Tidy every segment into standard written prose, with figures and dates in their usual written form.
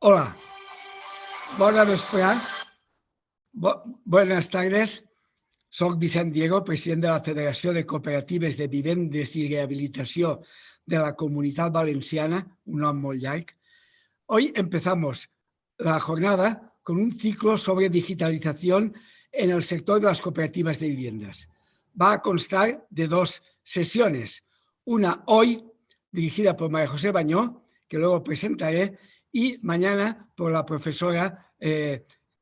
Hola, buenas tardes. Soc Vicent Diego, president de la Federació de Cooperatives de Vivendes i Rehabilitació de la Comunitat Valenciana, un nom molt llarg. Hoy empezamos la jornada con un ciclo sobre digitalización en el sector de las cooperativas de viviendas. Va a constar de 2 sesiones. Una hoy, dirigida por María José Bañó, que luego presentaré, y mañana por la profesora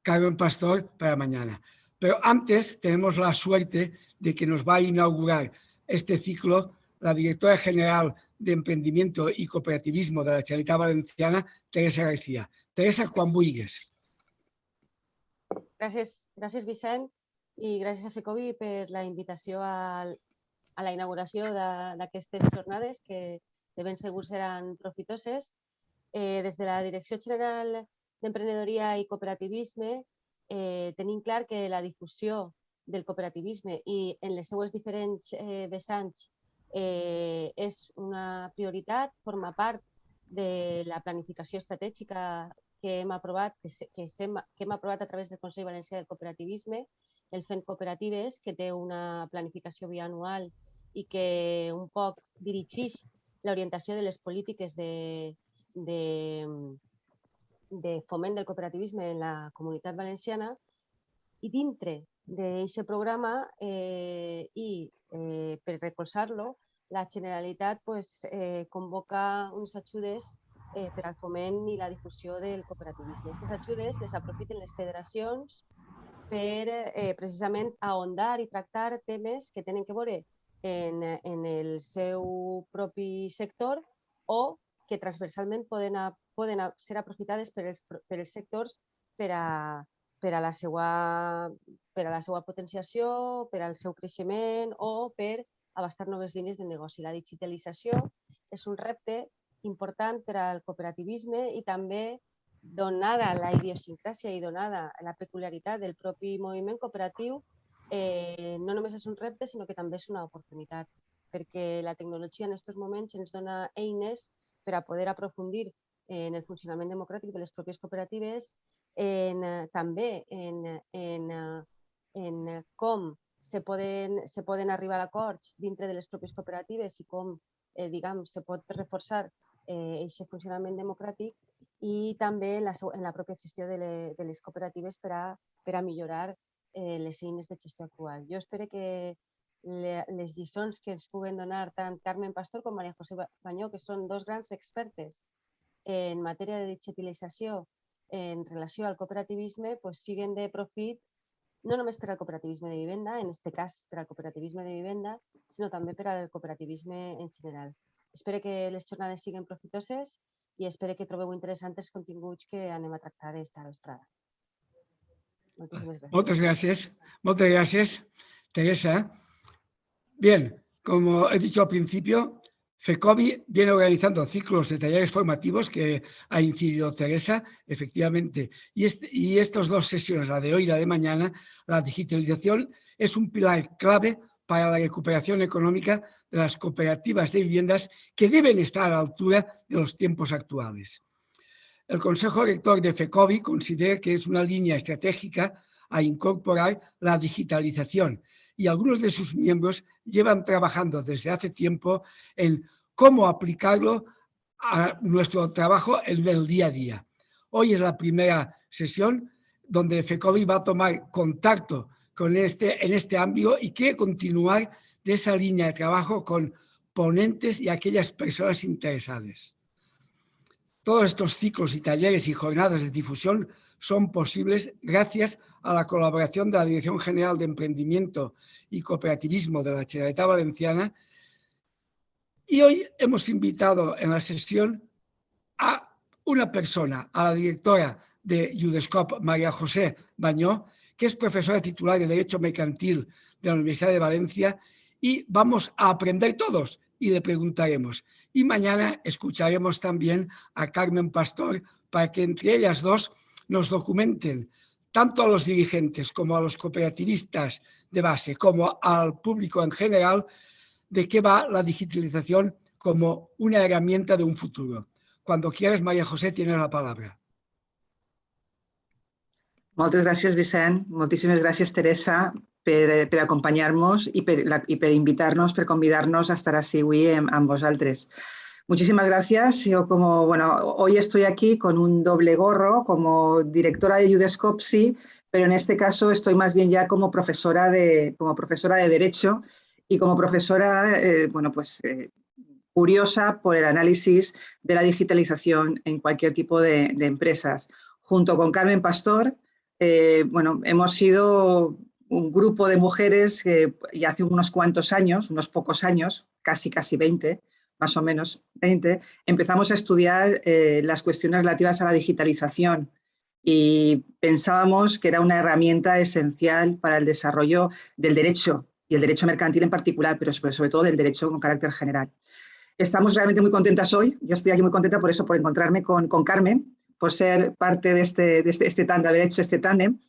Carmen Pastor para mañana. Pero antes tenemos la suerte de que nos va a inaugurar este ciclo la directora general de Emprendimiento y Cooperativismo de la Generalitat Valenciana, Teresa García. Teresa, quan vulguis. Gràcies, Vicent, i gràcies a FECOBI per la invitació a la inauguració d'aquestes jornades que de ben segur seran profitoses. Des de la Direcció General d'Emprenedoria i Cooperativisme tenim clar que la difusió del cooperativisme i en les seues diferents vessants és una prioritat, forma part de la planificació estratègica que hem aprovat a través del Consell Valencià del Cooperativisme, el FEN Cooperatives, que té una planificació bianual i que un poc dirigeix l'orientació de les polítiques de foment del cooperativisme en la Comunitat Valenciana. I dintre d'aquest programa i per recolzar-lo, la Generalitat convoca unes ajudes per al foment i la difusió del cooperativisme. Aquestes ajudes les aprofiten les federacions per precisament ahondar i tractar temes que tenen a veure en el seu propi sector o que transversalment poden ser aprofitades per els sectors per a la seva potenciació, per al seu creixement o per abastar noves línies de negoci. La digitalització és un repte important per al cooperativisme i també, donada la idiosincràsia i donada la peculiaritat del propi moviment cooperatiu, no només és un repte, sinó que també és una oportunitat, perquè la tecnologia en aquests moments ens dona eines per a poder aprofundir en el funcionament democràtic de les pròpies cooperatives, també en com se poden arribar a acords dintre de les pròpies cooperatives i com se pot reforçar aquest funcionament democràtic i també en la pròpia gestió de les cooperatives per a millorar les eines de gestió actual. Jo espero que les lliçons que ens puguen donar tant Carmen Pastor com María José Bañó, que són 2 grans expertes en matèria de digitalització en relació al cooperativisme, siguin de profit no només per al cooperativisme de vivenda, en aquest cas per al cooperativisme de vivenda, sinó també per al cooperativisme en general. Espero que les jornades siguin profitoses i espero que trobeu interessants els continguts que anem a tractar esta vesprada. Muchas gracias, Teresa. Bien, como he dicho al principio, FECOBI viene organizando ciclos de talleres formativos que ha incidido Teresa, efectivamente, y estas 2 sesiones, la de hoy y la de mañana, la digitalización es un pilar clave para la recuperación económica de las cooperativas de viviendas que deben estar a la altura de los tiempos actuales. El Consejo Rector de FECOBI considera que es una línea estratégica a incorporar la digitalización y algunos de sus miembros llevan trabajando desde hace tiempo en cómo aplicarlo a nuestro trabajo en el día a día. Hoy es la primera sesión donde FECOBI va a tomar contacto en este ámbito y quiere continuar de esa línea de trabajo con ponentes y aquellas personas interesadas. Todos estos ciclos y talleres y jornadas de difusión son posibles gracias a la colaboración de la Dirección General de Emprendimiento y Cooperativismo de la Generalitat Valenciana. Y hoy hemos invitado en la sesión a una persona, a la directora de Judescop, María José Bañó, que es profesora titular de Derecho Mercantil de la Universidad de Valencia, y vamos a aprender todos y le preguntaremos. Y mañana escucharemos también a Carmen Pastor para que entre ellas dos nos documenten tanto a los dirigentes como a los cooperativistas de base, como al público en general, de qué va la digitalización como una herramienta de un futuro. Cuando quieras, María José, tienes la palabra. Moltes gràcies, Vicent. Moltíssimes gràcies, Teresa, per acompanyar-nos i per invitar-nos, per convidar-nos a estar així avui amb vosaltres. Muchísimas gracias. Yo hoy estoy aquí con un doble gorro como directora de Judescop, sí, pero en este caso estoy más bien ya como profesora de Derecho y como profesora, curiosa por el análisis de la digitalización en cualquier tipo de empresas. Junto con Carmen Pastor, hemos sido un grupo de mujeres que ya hace unos cuantos años, unos pocos años, casi 20, más o menos 20, empezamos a estudiar las cuestiones relativas a la digitalización y pensábamos que era una herramienta esencial para el desarrollo del derecho y el derecho mercantil en particular, pero sobre todo del derecho con carácter general. Estamos realmente muy contentas hoy, yo estoy aquí muy contenta por eso, por encontrarme con Carmen, por ser parte de este tándem, haber hecho este tándem,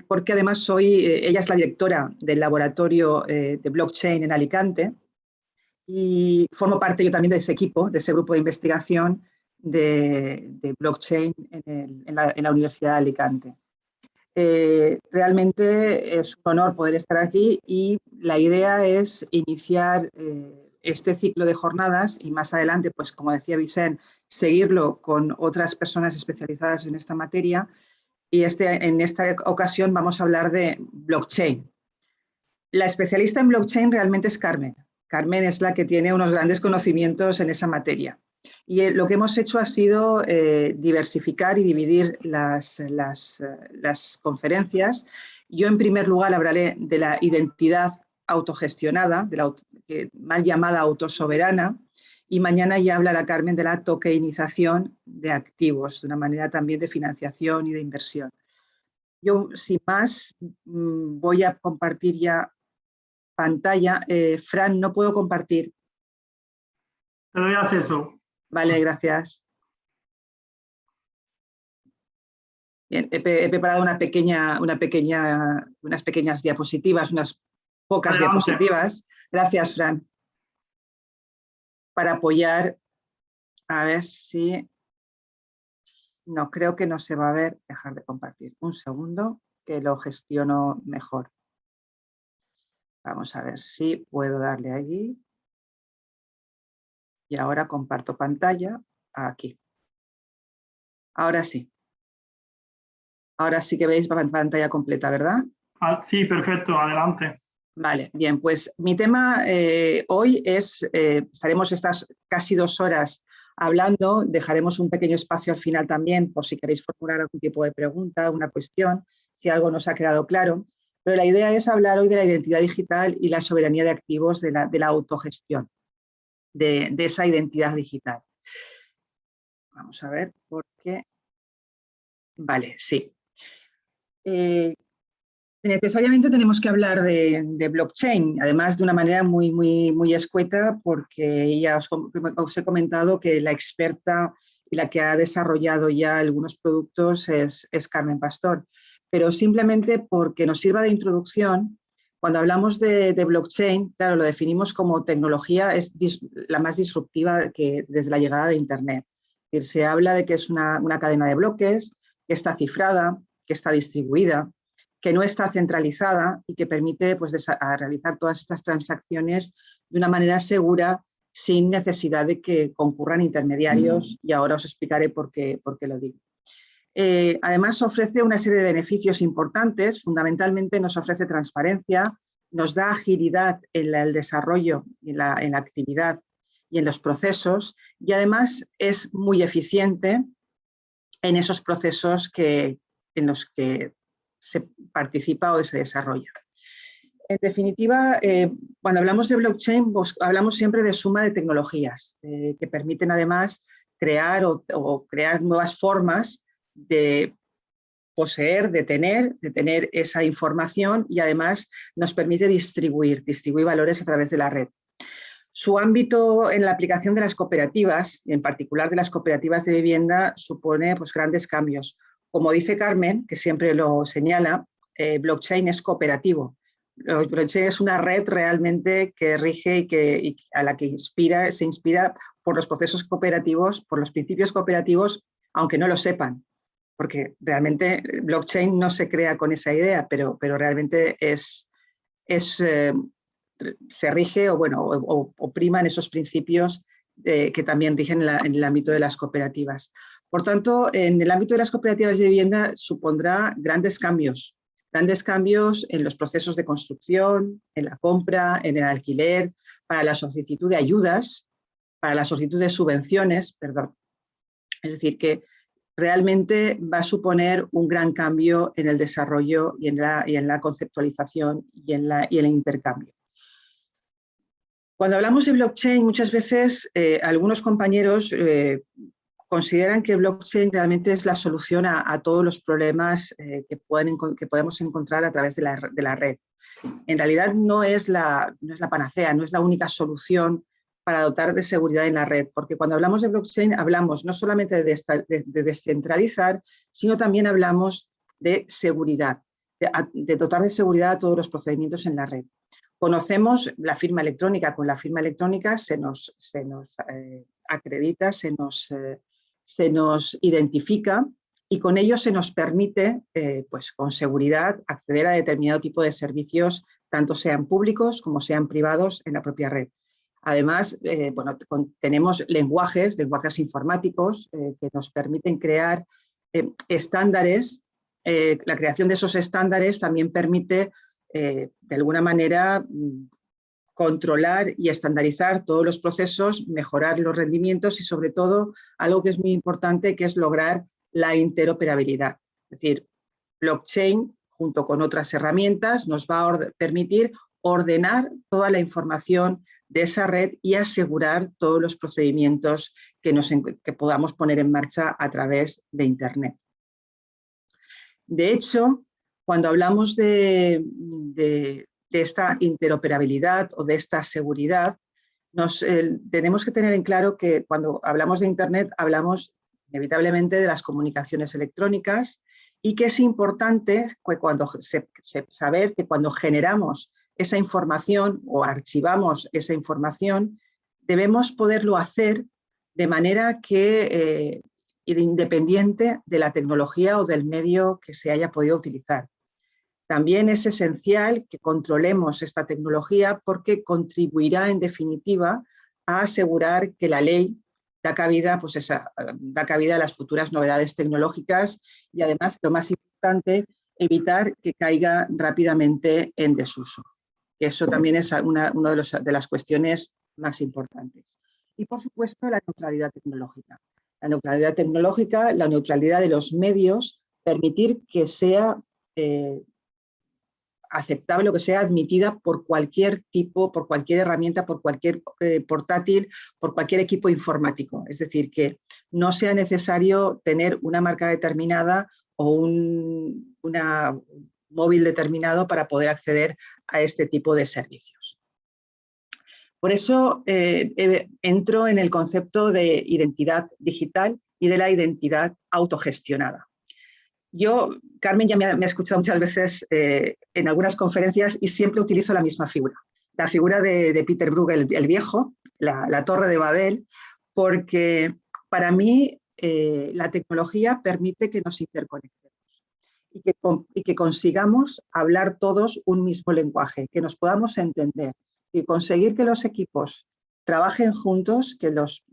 porque además ella es la directora del laboratorio de blockchain en Alicante y formo parte yo también de ese equipo, de ese grupo de investigación de blockchain en la Universidad de Alicante. Realmente es un honor poder estar aquí y la idea es iniciar este ciclo de jornadas y más adelante, pues como decía Vicent, seguirlo con otras personas especializadas en esta materia y en esta ocasión vamos a hablar de blockchain. La especialista en blockchain realmente es Carmen. Carmen es la que tiene unos grandes conocimientos en esa materia. Y lo que hemos hecho ha sido diversificar y dividir las conferencias. Yo, en primer lugar, hablaré de la identidad autogestionada, de la mal llamada autosoberana, y mañana ya hablará Carmen de la tokenización de activos, de una manera también de financiación y de inversión. Yo, sin más, voy a compartir ya pantalla. Fran, no puedo compartir. Te doy acceso. Vale, gracias. Bien, he preparado unas pequeñas diapositivas, unas pocas diapositivas. Gracias, Fran. Para apoyar, a ver si... No, creo que no se va a ver. Dejar de compartir. Un segundo, que lo gestiono mejor. Vamos a ver si puedo darle allí. Y ahora comparto pantalla aquí. Ahora sí. Ahora sí que veis pantalla completa, ¿verdad? Sí, perfecto, adelante. Vale, bien, pues mi tema hoy es, estaremos estas casi 2 horas hablando, dejaremos un pequeño espacio al final también por si queréis formular algún tipo de pregunta, una cuestión, si algo nos ha quedado claro, pero la idea es hablar hoy de la identidad digital y la soberanía de activos de la autogestión, de esa identidad digital. Vamos a ver por qué. Vale, sí. Necesariamente tenemos que hablar de blockchain, además de una manera muy escueta, porque ya os he comentado que la experta y la que ha desarrollado ya algunos productos es Carmen Pastor. Pero simplemente porque nos sirva de introducción, cuando hablamos de blockchain, claro, lo definimos como tecnología la más disruptiva que desde la llegada de Internet. Es decir, se habla de que es una cadena de bloques, que está cifrada, que está distribuida, que no está centralizada y que permite realizar todas estas transacciones de una manera segura sin necesidad de que concurran intermediarios y ahora os explicaré por qué lo digo. Además ofrece una serie de beneficios importantes, fundamentalmente nos ofrece transparencia, nos da agilidad en el desarrollo, en la actividad y en los procesos y además es muy eficiente en esos procesos que en los que se participa o se desarrolla. En definitiva, cuando hablamos de blockchain, pues, hablamos siempre de suma de tecnologías que permiten además crear o crear nuevas formas de poseer, de tener esa información, y además nos permite distribuir valores a través de la red. Su ámbito en la aplicación de las cooperativas, y en particular de las cooperativas de vivienda, supone pues, grandes cambios. Como dice Carmen, que siempre lo señala, blockchain es cooperativo. Blockchain es una red realmente que rige y a la que se inspira por los procesos cooperativos, por los principios cooperativos, aunque no lo sepan, porque realmente blockchain no se crea con esa idea, pero realmente se rige o priman esos principios que también rigen en el ámbito de las cooperativas. Por tanto, en el ámbito de las cooperativas de vivienda supondrá grandes cambios en los procesos de construcción, en la compra, en el alquiler, para la solicitud de ayudas, para la solicitud de subvenciones, perdón. Es decir, que realmente va a suponer un gran cambio en el desarrollo y en la conceptualización y en el intercambio. Cuando hablamos de blockchain, muchas veces algunos compañeros consideran que blockchain realmente es la solución a todos los problemas que podemos encontrar a través de la red. En realidad no es la panacea, no es la única solución para dotar de seguridad en la red, porque cuando hablamos de blockchain hablamos no solamente de descentralizar, sino también hablamos de seguridad, de dotar de seguridad a todos los procedimientos en la red. Conocemos la firma electrónica, con la firma electrónica se nos acredita, se nos identifica, y con ello se nos permite, pues con seguridad, acceder a determinado tipo de servicios, tanto sean públicos como sean privados en la propia red. Además, tenemos lenguajes informáticos que nos permiten crear estándares. La creación de esos estándares también permite, de alguna manera, controlar y estandarizar todos los procesos, mejorar los rendimientos y, sobre todo, algo que es muy importante, que es lograr la interoperabilidad. Es decir, blockchain, junto con otras herramientas, nos va a permitir ordenar toda la información de esa red y asegurar todos los procedimientos que podamos poner en marcha a través de Internet. De hecho, cuando hablamos de esta interoperabilidad o de esta seguridad, tenemos que tener en claro que cuando hablamos de Internet hablamos inevitablemente de las comunicaciones electrónicas, y que es importante saber que cuando generamos esa información o archivamos esa información, debemos poderlo hacer de manera que independiente de la tecnología o del medio que se haya podido utilizar. También es esencial que controlemos esta tecnología, porque contribuirá en definitiva a asegurar que la ley da cabida a las futuras novedades tecnológicas, y además, lo más importante, evitar que caiga rápidamente en desuso. Eso también es una de las cuestiones más importantes. Y, por supuesto, la neutralidad tecnológica. La neutralidad tecnológica, la neutralidad de los medios, permitir que sea aceptable o que sea admitida por cualquier tipo, por cualquier herramienta, por cualquier portátil, por cualquier equipo informático. Es decir, que no sea necesario tener una marca determinada o un móvil determinado para poder acceder a este tipo de servicios. Por eso entro en el concepto de identidad digital y de la identidad autogestionada. Carmen ya me ha escuchado muchas veces en algunas conferencias, y siempre utilizo la misma figura, la figura de Peter Bruegel, el viejo, la Torre de Babel, porque para mí la tecnología permite que nos interconectemos y que consigamos hablar todos un mismo lenguaje, que nos podamos entender, y conseguir que los equipos trabajen juntos, que los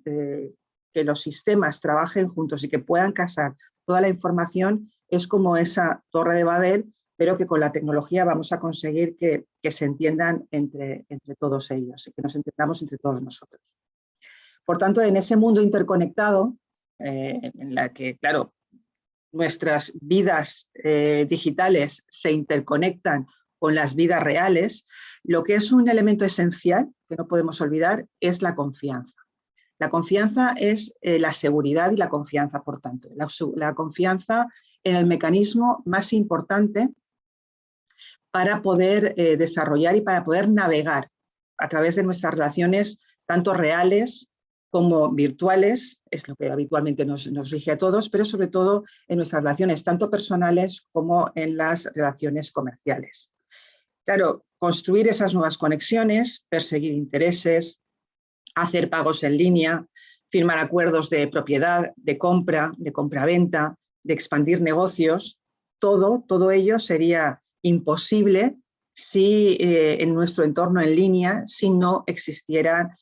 sistemas trabajen juntos y que puedan casar toda la información. Es como esa Torre de Babel, pero que con la tecnología vamos a conseguir que se entiendan entre todos ellos y que nos entendamos entre todos nosotros. Por tanto, en ese mundo interconectado, en la que, claro, nuestras vidas digitales se interconectan con las vidas reales, lo que es un elemento esencial que no podemos olvidar es la confianza. La confianza es la seguridad y la confianza, por tanto. La confianza en el mecanismo más importante para poder desarrollar y para poder navegar a través de nuestras relaciones, tanto reales como virtuales, es lo que habitualmente nos rige a todos, pero sobre todo en nuestras relaciones tanto personales como en las relaciones comerciales. Claro, construir esas nuevas conexiones, perseguir intereses, hacer pagos en línea, firmar acuerdos de propiedad, de compra-venta, de expandir negocios, todo ello sería imposible si en nuestro entorno en línea, si no existiera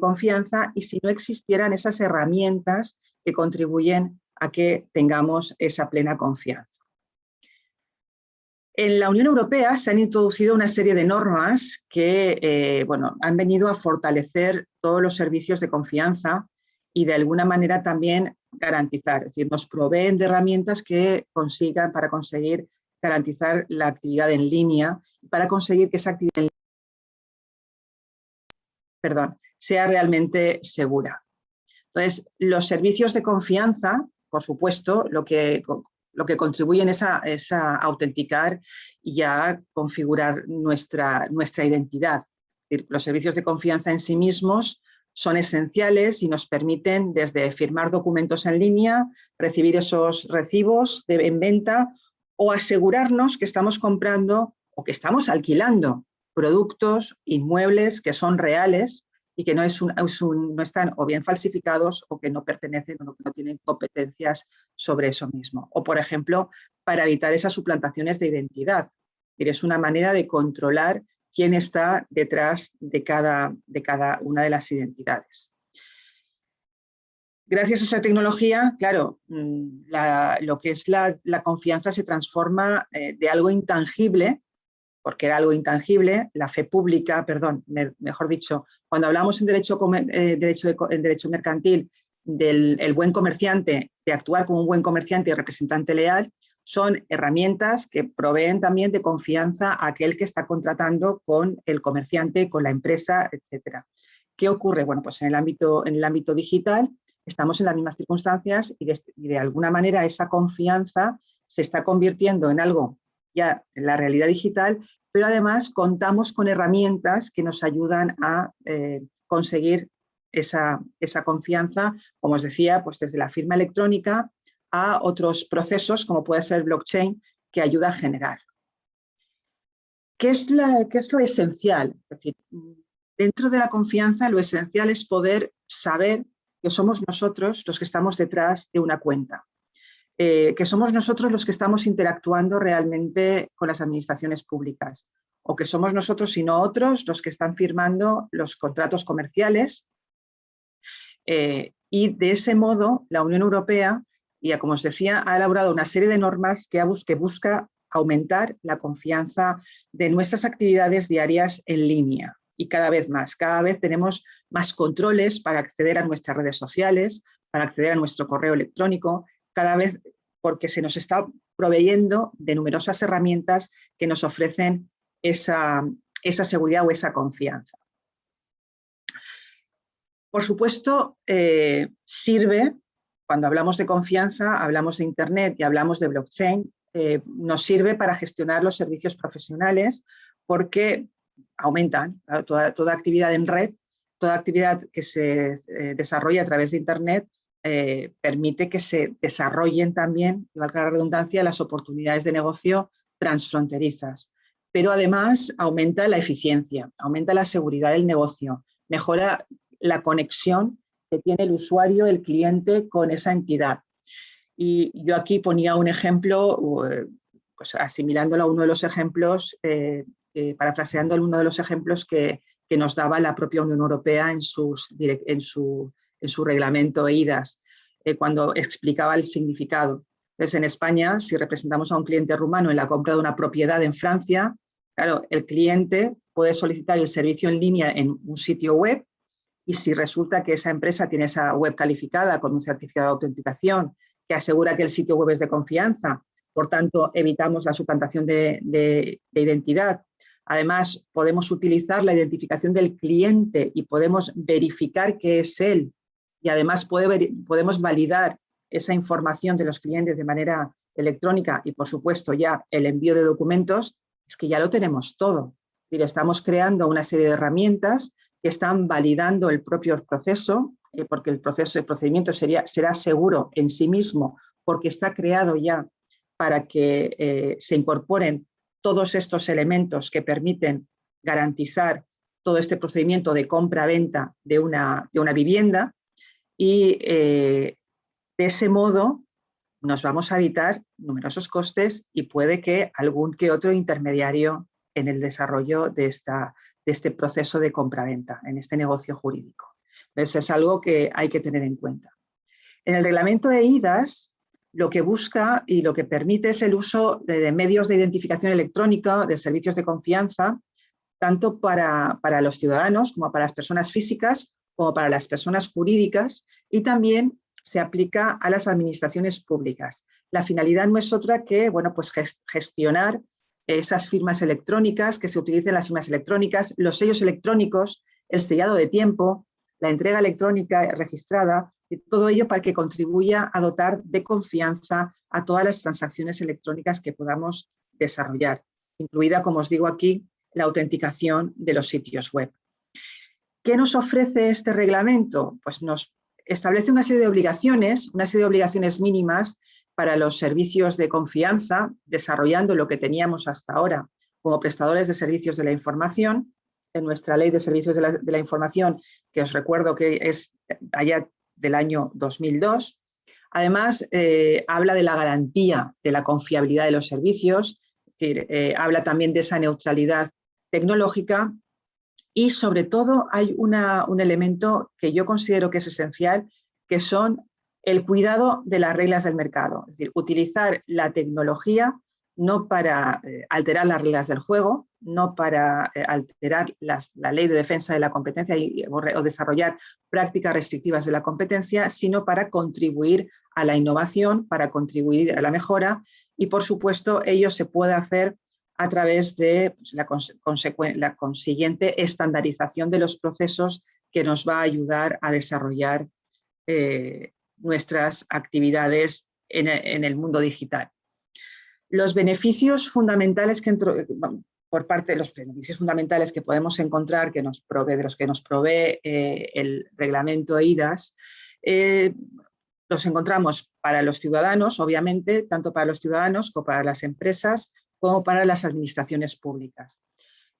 confianza y si no existieran esas herramientas que contribuyen a que tengamos esa plena confianza. En la Unión Europea se han introducido una serie de normas que han venido a fortalecer todos los servicios de confianza y de alguna manera también garantizar, es decir, nos proveen de herramientas que consigan para conseguir garantizar la actividad en línea, para conseguir que esa actividad en línea, sea realmente segura. Entonces, los servicios de confianza, por supuesto, lo que contribuyen es a autenticar y a configurar nuestra identidad. Los servicios de confianza en sí mismos son esenciales y nos permiten desde firmar documentos en línea, recibir esos recibos en venta o asegurarnos que estamos comprando o que estamos alquilando productos, inmuebles que son reales y que no están o bien falsificados o que no pertenecen o no tienen competencias sobre eso mismo. O, por ejemplo, para evitar esas suplantaciones de identidad. Es una manera de controlar quién está detrás de cada una de las identidades. Gracias a esa tecnología, claro, lo que es la confianza se transforma de algo intangible, porque era algo intangible, la fe pública, mejor dicho, cuando hablamos en derecho mercantil del buen comerciante, de actuar como un buen comerciante y representante leal, son herramientas que proveen también de confianza a aquel que está contratando con el comerciante, con la empresa, etc. ¿Qué ocurre? Bueno, pues en el ámbito digital estamos en las mismas circunstancias y de alguna manera esa confianza se está convirtiendo en algo ya en la realidad digital, pero además contamos con herramientas que nos ayudan a conseguir esa confianza, como os decía, pues desde la firma electrónica a otros procesos como puede ser blockchain que ayuda a generar. ¿Qué es lo esencial? Es decir, dentro de la confianza lo esencial es poder saber que somos nosotros los que estamos detrás de una cuenta. Que somos nosotros los que estamos interactuando realmente con las administraciones públicas o que somos nosotros y no otros los que están firmando los contratos comerciales y de ese modo la Unión Europea, ya como os decía, ha elaborado una serie de normas que busca aumentar la confianza de nuestras actividades diarias en línea y cada vez tenemos más controles para acceder a nuestras redes sociales, para acceder a nuestro correo electrónico, cada vez porque se nos está proveyendo de numerosas herramientas que nos ofrecen esa seguridad o esa confianza. Por supuesto, sirve, cuando hablamos de confianza, hablamos de Internet y hablamos de blockchain, nos sirve para gestionar los servicios profesionales porque aumentan toda actividad en red, toda actividad que se desarrolla a través de Internet, permite que se desarrollen también, y valga la redundancia, las oportunidades de negocio transfronterizas. Pero además aumenta la eficiencia, aumenta la seguridad del negocio, mejora la conexión que tiene el usuario, el cliente, con esa entidad. Y yo aquí ponía un ejemplo, pues asimilándolo a uno de los ejemplos, parafraseando uno de los ejemplos que nos daba la propia Unión Europea en su reglamento EIDAS, cuando explicaba el significado. Entonces, en España, si representamos a un cliente rumano en la compra de una propiedad en Francia, claro, el cliente puede solicitar el servicio en línea en un sitio web y si resulta que esa empresa tiene esa web calificada con un certificado de autenticación que asegura que el sitio web es de confianza. Por tanto, evitamos la suplantación de identidad. Además, podemos utilizar la identificación del cliente y podemos verificar que es él. Y además podemos validar esa información de los clientes de manera electrónica y, por supuesto, ya el envío de documentos, es que ya lo tenemos todo. Es decir, estamos creando una serie de herramientas que están validando el propio proceso, porque el procedimiento será seguro en sí mismo, porque está creado ya para que se incorporen todos estos elementos que permiten garantizar todo este procedimiento de compra-venta de una vivienda y de ese modo nos vamos a evitar numerosos costes y puede que algún que otro intermediario en el desarrollo de este proceso de compra-venta, en este negocio jurídico. Entonces es algo que hay que tener en cuenta. En el reglamento de eIDAS lo que busca y lo que permite es el uso de medios de identificación electrónica, de servicios de confianza, tanto para los ciudadanos como para las personas físicas, como para las personas jurídicas, y también se aplica a las administraciones públicas. La finalidad no es otra que, bueno, pues gestionar esas firmas electrónicas, que se utilicen las firmas electrónicas, los sellos electrónicos, el sellado de tiempo, la entrega electrónica registrada, y todo ello para que contribuya a dotar de confianza a todas las transacciones electrónicas que podamos desarrollar, incluida, como os digo aquí, la autenticación de los sitios web. ¿Qué nos ofrece este reglamento? Pues nos establece una serie de obligaciones mínimas para los servicios de confianza, desarrollando lo que teníamos hasta ahora como prestadores de servicios de la información, en nuestra Ley de Servicios de la Información, que os recuerdo que es allá del año 2002. Además, habla de la garantía de la confiabilidad de los servicios, es decir, habla también de esa neutralidad tecnológica y, sobre todo, hay un elemento que yo considero que es esencial, que son el cuidado de las reglas del mercado. Es decir, utilizar la tecnología no para alterar las reglas del juego, no para alterar la ley de defensa de la competencia o desarrollar prácticas restrictivas de la competencia, sino para contribuir a la innovación, para contribuir a la mejora y, por supuesto, ello se puede hacer a través de la consiguiente estandarización de los procesos que nos va a ayudar a desarrollar nuestras actividades en el mundo digital. Los beneficios fundamentales por parte de los beneficios fundamentales que podemos encontrar, de los que nos provee el reglamento eIDAS, los encontramos para los ciudadanos, obviamente, tanto para los ciudadanos como para las empresas, como para las administraciones públicas.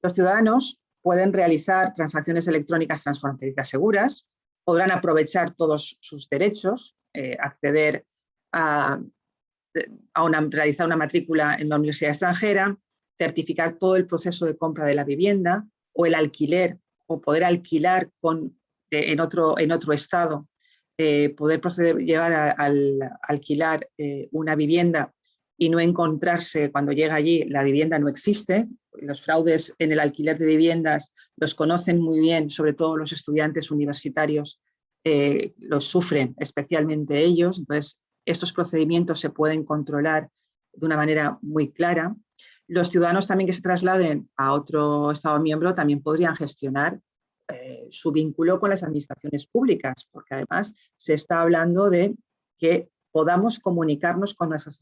Los ciudadanos pueden realizar transacciones electrónicas transfronterizas seguras, podrán aprovechar todos sus derechos, acceder realizar una matrícula en la universidad extranjera, certificar todo el proceso de compra de la vivienda o el alquiler, o poder alquilar en otro estado, poder llevar a alquilar una vivienda y no encontrarse cuando llega allí, la vivienda no existe. Los fraudes en el alquiler de viviendas los conocen muy bien, sobre todo los estudiantes universitarios los sufren, especialmente ellos. Entonces, estos procedimientos se pueden controlar de una manera muy clara. Los ciudadanos también que se trasladen a otro Estado miembro también podrían gestionar su vínculo con las administraciones públicas, porque además se está hablando de que podamos comunicarnos con nuestras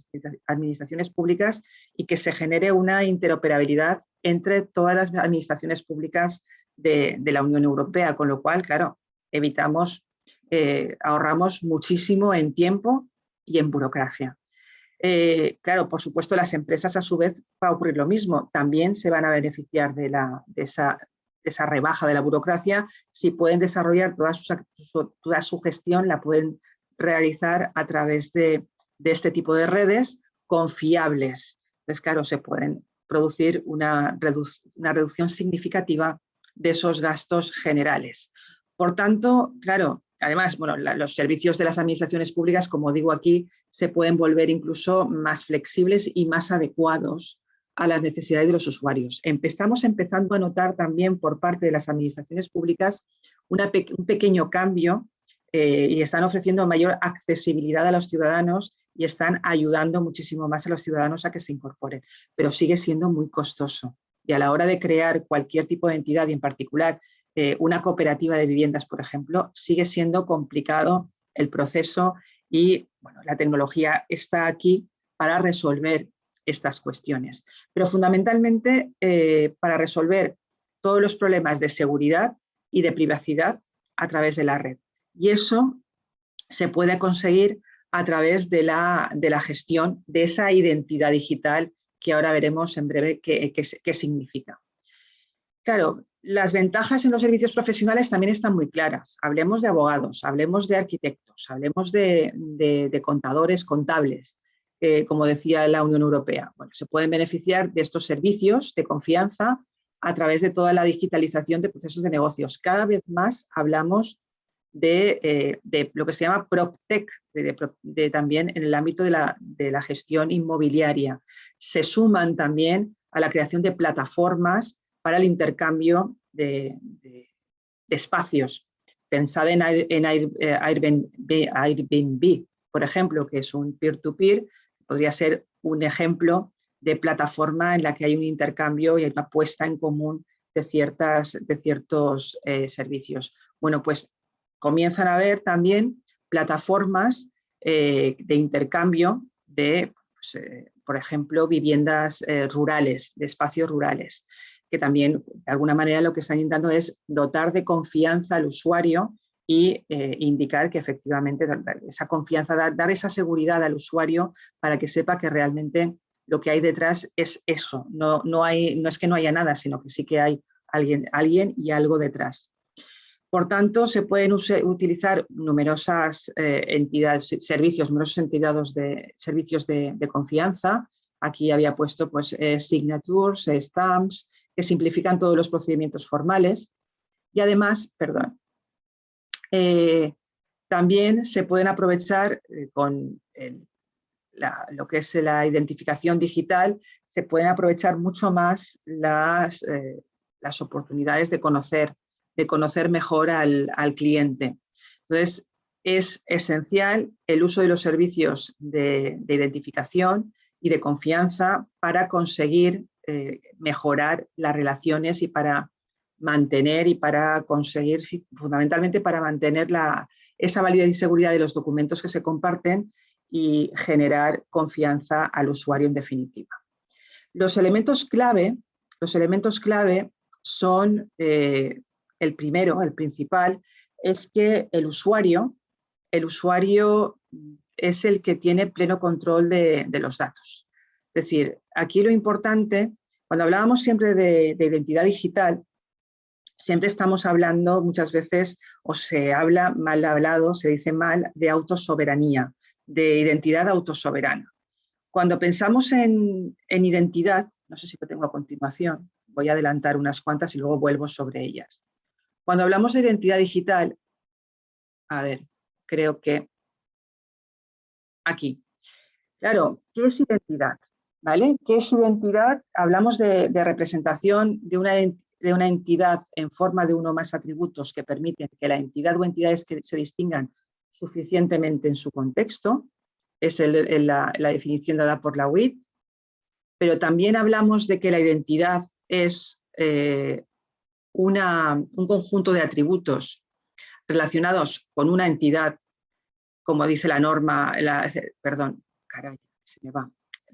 administraciones públicas y que se genere una interoperabilidad entre todas las administraciones públicas de la Unión Europea, con lo cual, claro, ahorramos muchísimo en tiempo y en burocracia. Claro, por supuesto, las empresas a su vez va a ocurrir lo mismo, también se van a beneficiar de esa rebaja de la burocracia si pueden desarrollar toda su gestión, la pueden realizar a través de este tipo de redes confiables. Entonces, claro, se pueden producir una reducción significativa de esos gastos generales. Por tanto, claro, además, bueno, los servicios de las administraciones públicas, como digo aquí, se pueden volver incluso más flexibles y más adecuados a las necesidades de los usuarios. Estamos empezando a notar también por parte de las administraciones públicas un pequeño cambio y están ofreciendo mayor accesibilidad a los ciudadanos y están ayudando muchísimo más a los ciudadanos a que se incorporen, pero sigue siendo muy costoso. Y a la hora de crear cualquier tipo de entidad, y en particular una cooperativa de viviendas, por ejemplo, sigue siendo complicado el proceso y bueno, la tecnología está aquí para resolver estas cuestiones. Pero fundamentalmente para resolver todos los problemas de seguridad y de privacidad a través de la red. Y eso se puede conseguir a través de la gestión de esa identidad digital que ahora veremos en breve qué significa. Claro, las ventajas en los servicios profesionales también están muy claras. Hablemos de abogados, hablemos de arquitectos, hablemos de contadores, contables, como decía la Unión Europea. Bueno, se pueden beneficiar de estos servicios de confianza a través de toda la digitalización de procesos de negocios. Cada vez más hablamos de lo que se llama PropTech, también en el ámbito de la gestión inmobiliaria. Se suman también a la creación de plataformas para el intercambio de espacios. Pensad en Airbnb, por ejemplo, que es un peer-to-peer, podría ser un ejemplo de plataforma en la que hay un intercambio y hay una puesta en común de ciertos servicios. Bueno, pues comienzan a haber también plataformas de intercambio de, por ejemplo, viviendas rurales, de espacios rurales, que también de alguna manera lo que están intentando es dotar de confianza al usuario y indicar que efectivamente esa confianza, dar esa seguridad al usuario para que sepa que realmente lo que hay detrás es eso. No es que no haya nada, sino que sí que hay alguien y algo detrás. Por tanto, se pueden utilizar numerosas numerosos servicios de confianza. Aquí había puesto pues, signatures, stamps, que simplifican todos los procedimientos formales. Y además, también se pueden aprovechar con lo que es la identificación digital, se pueden aprovechar mucho más las oportunidades de conocer mejor al cliente. Entonces, es esencial el uso de los servicios de identificación y de confianza para conseguir mejorar las relaciones y para mantener y para conseguir, fundamentalmente para mantener esa validez y seguridad de los documentos que se comparten y generar confianza al usuario en definitiva. Los elementos clave son, el primero, el principal, es que el usuario es el que tiene pleno control de los datos. Es decir, aquí lo importante, cuando hablábamos siempre de identidad digital, siempre estamos hablando muchas veces, o se habla mal hablado, se dice mal, de autosoberanía, de identidad autosoberana. Cuando pensamos en identidad, no sé si lo tengo a continuación, voy a adelantar unas cuantas y luego vuelvo sobre ellas. Cuando hablamos de identidad digital, a ver, creo que aquí. Claro, ¿qué es identidad? ¿Vale? ¿Qué es identidad? Hablamos de representación de una entidad en forma de uno o más atributos que permiten que la entidad o entidades que se distingan suficientemente en su contexto. Es la definición dada por la UIT. Pero también hablamos de que la identidad es un conjunto de atributos relacionados con una entidad, como dice la norma, la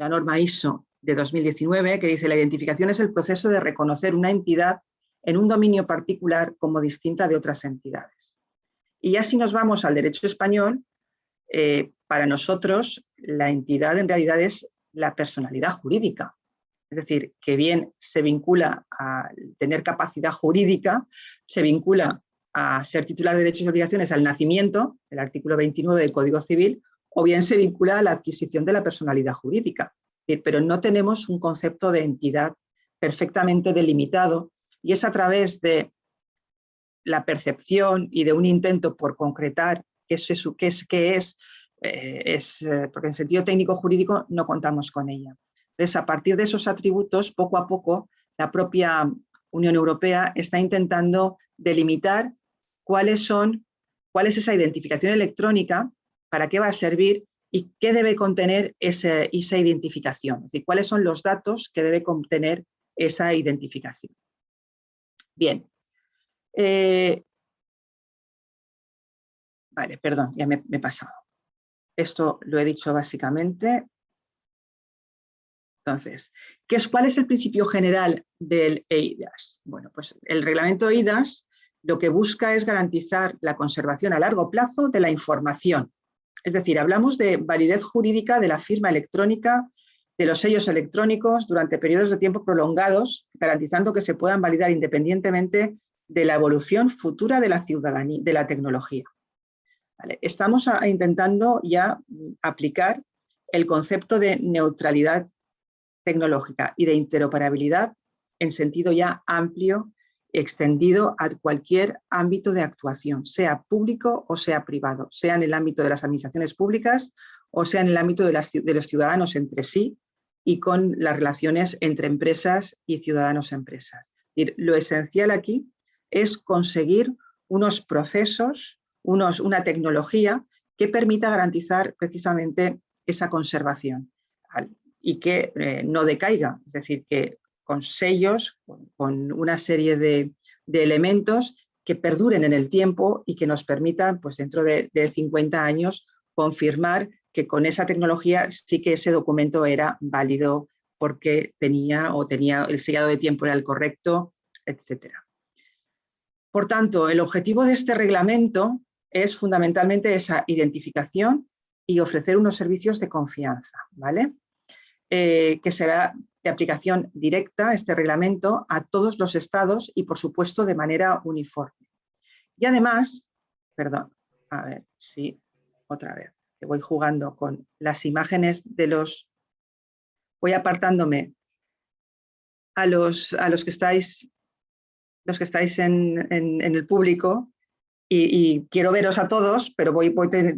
norma ISO de 2019, que dice: la identificación es el proceso de reconocer una entidad en un dominio particular como distinta de otras entidades. Y ya si nos vamos al derecho español, para nosotros la entidad en realidad es la personalidad jurídica. Es decir, que bien se vincula a tener capacidad jurídica, se vincula a ser titular de derechos y obligaciones al nacimiento, el artículo 29 del Código Civil, o bien se vincula a la adquisición de la personalidad jurídica. Pero no tenemos un concepto de entidad perfectamente delimitado y es a través de la percepción y de un intento por concretar qué es, porque en sentido técnico jurídico no contamos con ella. Entonces, a partir de esos atributos, poco a poco, la propia Unión Europea está intentando delimitar cuál es esa identificación electrónica, para qué va a servir y qué debe contener esa identificación, es decir, cuáles son los datos que debe contener esa identificación. Bien. Vale, perdón, ya me he pasado. Esto lo he dicho básicamente. Entonces, ¿cuál es el principio general del eIDAS? Bueno, pues el reglamento eIDAS lo que busca es garantizar la conservación a largo plazo de la información. Es decir, hablamos de validez jurídica de la firma electrónica, de los sellos electrónicos durante periodos de tiempo prolongados, garantizando que se puedan validar independientemente de la evolución futura de la ciudadanía, de la tecnología. ¿Vale? Estamos intentando ya aplicar el concepto de neutralidad tecnológica y de interoperabilidad en sentido ya amplio, extendido a cualquier ámbito de actuación, sea público o sea privado, sea en el ámbito de las administraciones públicas o sea en el ámbito de los ciudadanos entre sí y con las relaciones entre empresas y ciudadanos-empresas. Lo esencial aquí es conseguir unos procesos, una tecnología que permita garantizar precisamente esa conservación y que no decaiga, es decir, que con sellos, con una serie de elementos que perduren en el tiempo y que nos permitan, pues dentro de 50 años, confirmar que con esa tecnología sí que ese documento era válido porque tenía el sellado de tiempo era el correcto, etc. Por tanto, el objetivo de este reglamento es fundamentalmente esa identificación y ofrecer unos servicios de confianza, ¿vale? Que será de aplicación directa este reglamento a todos los estados y, por supuesto, de manera uniforme. Y además, perdón, a ver, sí, otra vez, que voy jugando con las imágenes de los... Voy apartándome a los que estáis en el público y quiero veros a todos, pero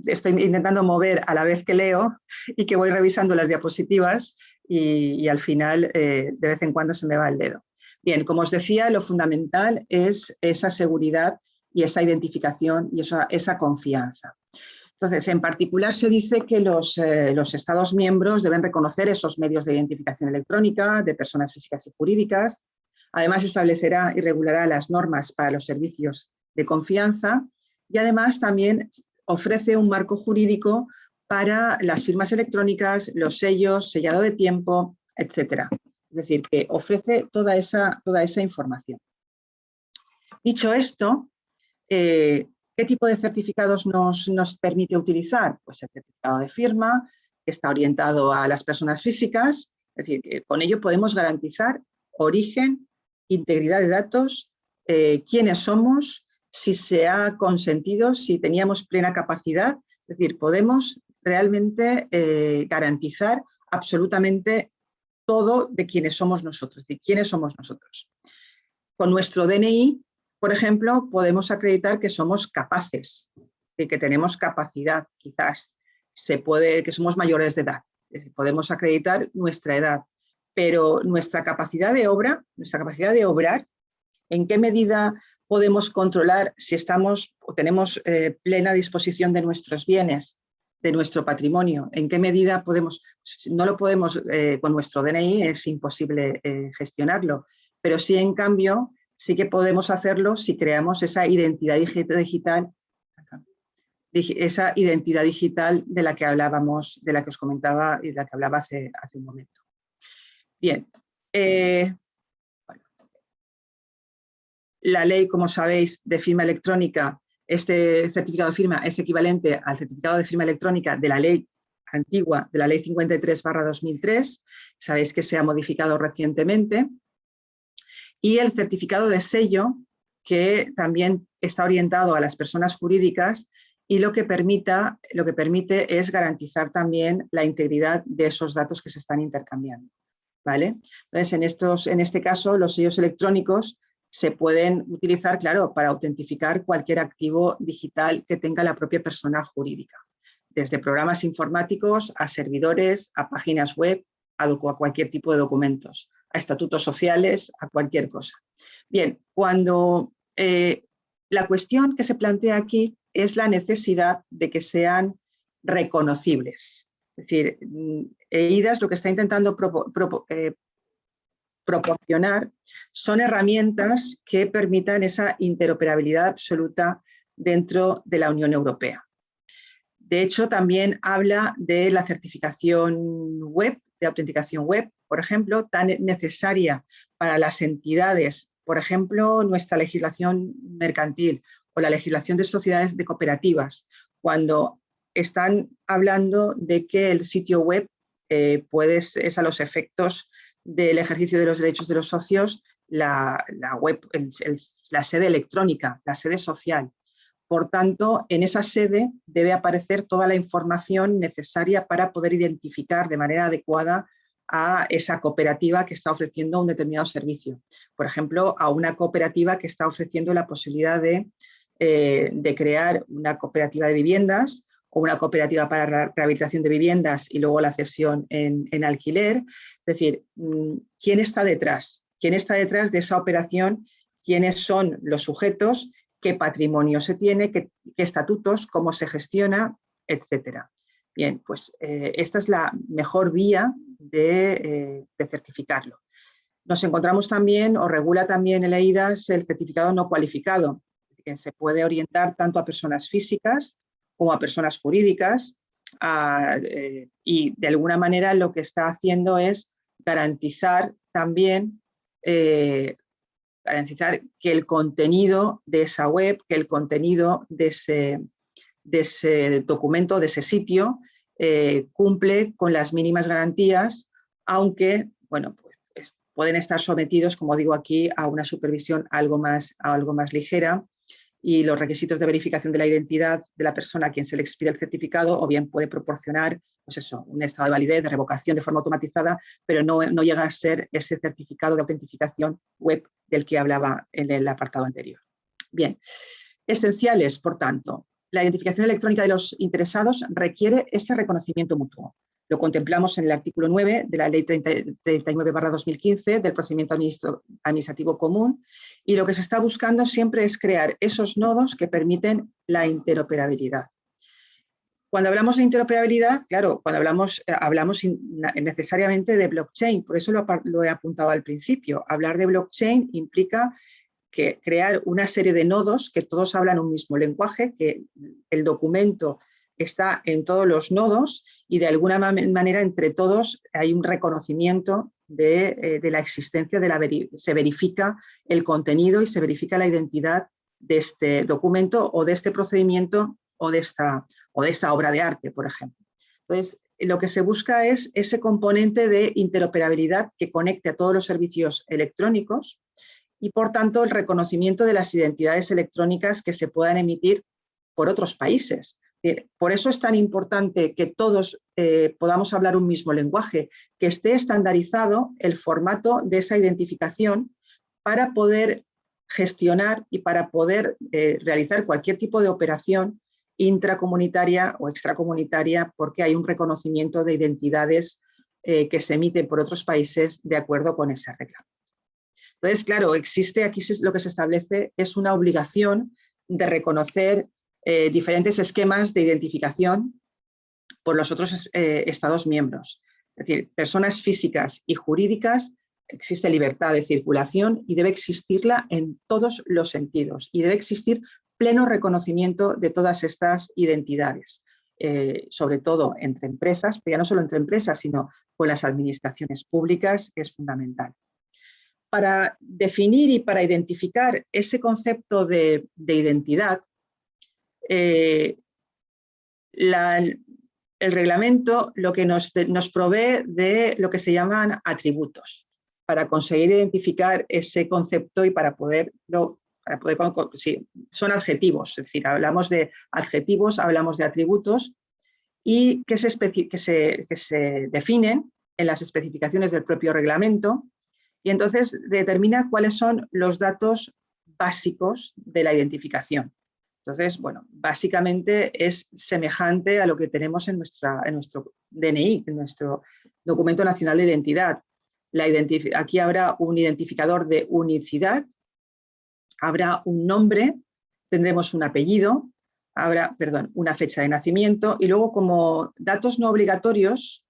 estoy intentando mover a la vez que leo y que voy revisando las diapositivas y al final de vez en cuando se me va el dedo. Bien, como os decía, lo fundamental es esa seguridad y esa identificación y esa confianza. Entonces, en particular se dice que los Estados miembros deben reconocer esos medios de identificación electrónica de personas físicas y jurídicas. Además, establecerá y regulará las normas para los servicios de confianza y además también ofrece un marco jurídico para las firmas electrónicas, los sellos, sellado de tiempo, etc. Es decir, que ofrece toda esa información. Dicho esto, ¿qué tipo de certificados nos permite utilizar? Pues el certificado de firma, que está orientado a las personas físicas, es decir, que con ello podemos garantizar origen, integridad de datos, quiénes somos, si se ha consentido, si teníamos plena capacidad, es decir, podemos realmente garantizar absolutamente todo de quiénes somos nosotros, de quiénes somos nosotros. Con nuestro DNI, por ejemplo, podemos acreditar que somos capaces, de que tenemos capacidad, quizás que somos mayores de edad, podemos acreditar nuestra edad, pero nuestra capacidad de obra, nuestra capacidad de obrar, ¿en qué medida podemos controlar si estamos o tenemos plena disposición de nuestros bienes, de nuestro patrimonio? ¿En qué medida podemos? No lo podemos, con nuestro DNI es imposible gestionarlo, pero sí, en cambio, sí que podemos hacerlo si creamos esa identidad digital, de la que hablábamos, de la que os comentaba y de la que hablaba hace un momento. Bien. La ley, como sabéis, de firma electrónica, este certificado de firma es equivalente al certificado de firma electrónica de la ley antigua, de la ley 53/2003, sabéis que se ha modificado recientemente, y el certificado de sello, que también está orientado a las personas jurídicas y lo que permite es garantizar también la integridad de esos datos que se están intercambiando, ¿vale? Entonces, en este caso, los sellos electrónicos se pueden utilizar, claro, para autentificar cualquier activo digital que tenga la propia persona jurídica, desde programas informáticos a servidores, a páginas web, a cualquier tipo de documentos, a estatutos sociales, a cualquier cosa. Bien, cuando la cuestión que se plantea aquí es la necesidad de que sean reconocibles. Es decir, eIDAS lo que está intentando proporcionar son herramientas que permitan esa interoperabilidad absoluta dentro de la Unión Europea. De hecho, también habla de la certificación web, de autenticación web, por ejemplo, tan necesaria para las entidades, por ejemplo, nuestra legislación mercantil o la legislación de sociedades de cooperativas, cuando están hablando de que el sitio web es a los efectos del ejercicio de los derechos de los socios, la web, la sede electrónica, la sede social. Por tanto, en esa sede debe aparecer toda la información necesaria para poder identificar de manera adecuada a esa cooperativa que está ofreciendo un determinado servicio. Por ejemplo, a una cooperativa que está ofreciendo la posibilidad de crear una cooperativa de viviendas o una cooperativa para rehabilitación de viviendas y luego la cesión en alquiler. Es decir, ¿quién está detrás? ¿Quién está detrás de esa operación? ¿Quiénes son los sujetos? ¿Qué patrimonio se tiene? ¿Qué estatutos? ¿Cómo se gestiona? Etcétera. Bien, pues esta es la mejor vía de certificarlo. Nos encontramos también, o regula también el eIDAS, el certificado no cualificado, que se puede orientar tanto a personas físicas como a personas jurídicas, y de alguna manera lo que está haciendo es garantizar también garantizar que el contenido de esa web, que el contenido de ese documento, de ese sitio, cumple con las mínimas garantías, aunque bueno, pues, pueden estar sometidos, como digo aquí, a una supervisión algo más ligera, y los requisitos de verificación de la identidad de la persona a quien se le expide el certificado, o bien puede proporcionar pues eso, un estado de validez, de revocación de forma automatizada, pero no llega a ser ese certificado de autentificación web del que hablaba en el apartado anterior. Bien, esenciales, por tanto, la identificación electrónica de los interesados requiere ese reconocimiento mutuo. Lo contemplamos en el artículo 9 de la Ley 39/2015 del Procedimiento Administrativo Común, y lo que se está buscando siempre es crear esos nodos que permiten la interoperabilidad. Cuando hablamos de interoperabilidad, claro, cuando hablamos necesariamente de blockchain, por eso lo he apuntado al principio. Hablar de blockchain implica crear una serie de nodos que todos hablan un mismo lenguaje, que el documento está en todos los nodos y de alguna manera entre todos hay un reconocimiento de la existencia, se verifica el contenido y se verifica la identidad de este documento o de este procedimiento o de esta obra de arte, por ejemplo. Entonces, lo que se busca es ese componente de interoperabilidad que conecte a todos los servicios electrónicos y, por tanto, el reconocimiento de las identidades electrónicas que se puedan emitir por otros países. Por eso es tan importante que todos podamos hablar un mismo lenguaje, que esté estandarizado el formato de esa identificación para poder gestionar y para poder realizar cualquier tipo de operación intracomunitaria o extracomunitaria, porque hay un reconocimiento de identidades que se emiten por otros países de acuerdo con esa regla. Entonces, claro, existe aquí lo que se establece es una obligación de reconocer diferentes esquemas de identificación por los otros Estados miembros. Es decir, personas físicas y jurídicas, existe libertad de circulación y debe existirla en todos los sentidos y debe existir pleno reconocimiento de todas estas identidades, sobre todo entre empresas, pero ya no solo entre empresas, sino con las administraciones públicas, que es fundamental. Para definir y para identificar ese concepto de identidad, el reglamento lo que nos provee de lo que se llaman atributos, para conseguir identificar ese concepto y para poderlo, sí, son adjetivos, es decir, hablamos de adjetivos, hablamos de atributos y que se definen en las especificaciones del propio reglamento, y entonces determina cuáles son los datos básicos de la identificación. Entonces, bueno, básicamente es semejante a lo que tenemos en nuestro DNI, en nuestro Documento Nacional de Identidad. Aquí habrá un identificador de unicidad, habrá un nombre, tendremos un apellido, habrá, perdón, una fecha de nacimiento y luego como datos no obligatorios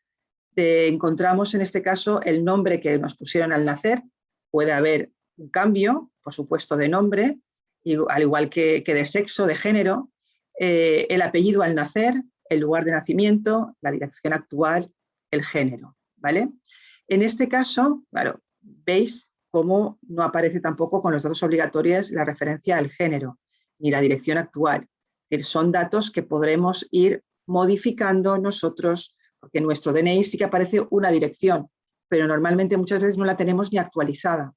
encontramos en este caso el nombre que nos pusieron al nacer. Puede haber un cambio, por supuesto, de nombre, al igual que de sexo, de género, el apellido al nacer, el lugar de nacimiento, la dirección actual, el género, ¿vale? En este caso, claro, veis cómo no aparece tampoco con los datos obligatorios la referencia al género ni la dirección actual. Es decir, son datos que podremos ir modificando nosotros, porque en nuestro DNI sí que aparece una dirección, pero normalmente muchas veces no la tenemos ni actualizada.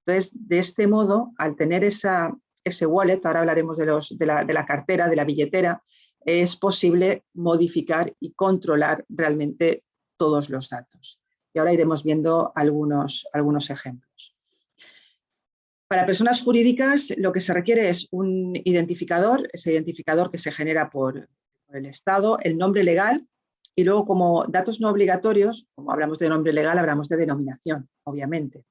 Entonces, de este modo, al tener ese wallet, ahora hablaremos de la cartera, de la billetera, es posible modificar y controlar realmente todos los datos. Y ahora iremos viendo algunos ejemplos. Para personas jurídicas lo que se requiere es un identificador, ese identificador que se genera por el Estado, el nombre legal y luego como datos no obligatorios, como hablamos de nombre legal, hablamos de denominación, obviamente.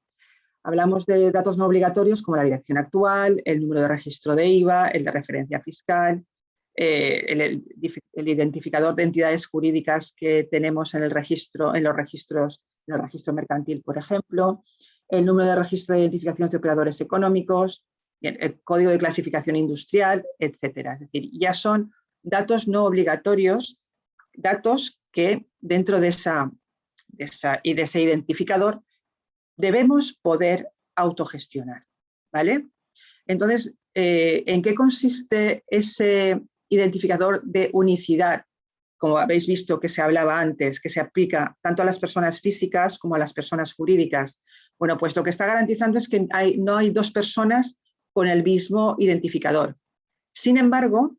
Hablamos de datos no obligatorios como la dirección actual, el número de registro de IVA, el de referencia fiscal, el identificador de entidades jurídicas que tenemos en el registro mercantil, por ejemplo, el número de registro de identificación de operadores económicos, el código de clasificación industrial, etcétera. Es decir, ya son datos no obligatorios, datos que dentro de ese identificador debemos poder autogestionar, ¿vale? Entonces, ¿en qué consiste ese identificador de unicidad? Como habéis visto que se hablaba antes, que se aplica tanto a las personas físicas como a las personas jurídicas. Bueno, pues lo que está garantizando es que no hay dos personas con el mismo identificador. Sin embargo,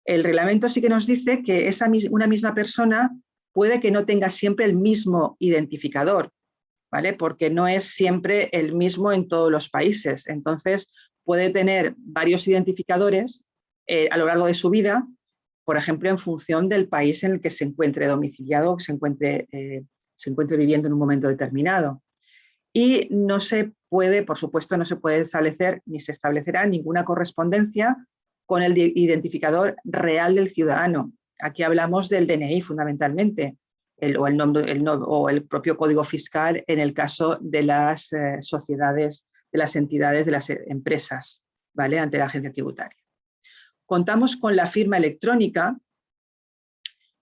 el reglamento sí que nos dice que una misma persona puede que no tenga siempre el mismo identificador, ¿vale? Porque no es siempre el mismo en todos los países. Entonces, puede tener varios identificadores a lo largo de su vida, por ejemplo, en función del país en el que se encuentre domiciliado o que se encuentre viviendo en un momento determinado. Y no se puede, por supuesto, no se puede establecer ni se establecerá ninguna correspondencia con el identificador real del ciudadano. Aquí hablamos del DNI fundamentalmente, o el propio código fiscal en el caso de las sociedades, de las entidades, de las empresas, ¿vale? Ante la agencia tributaria. Contamos con la firma electrónica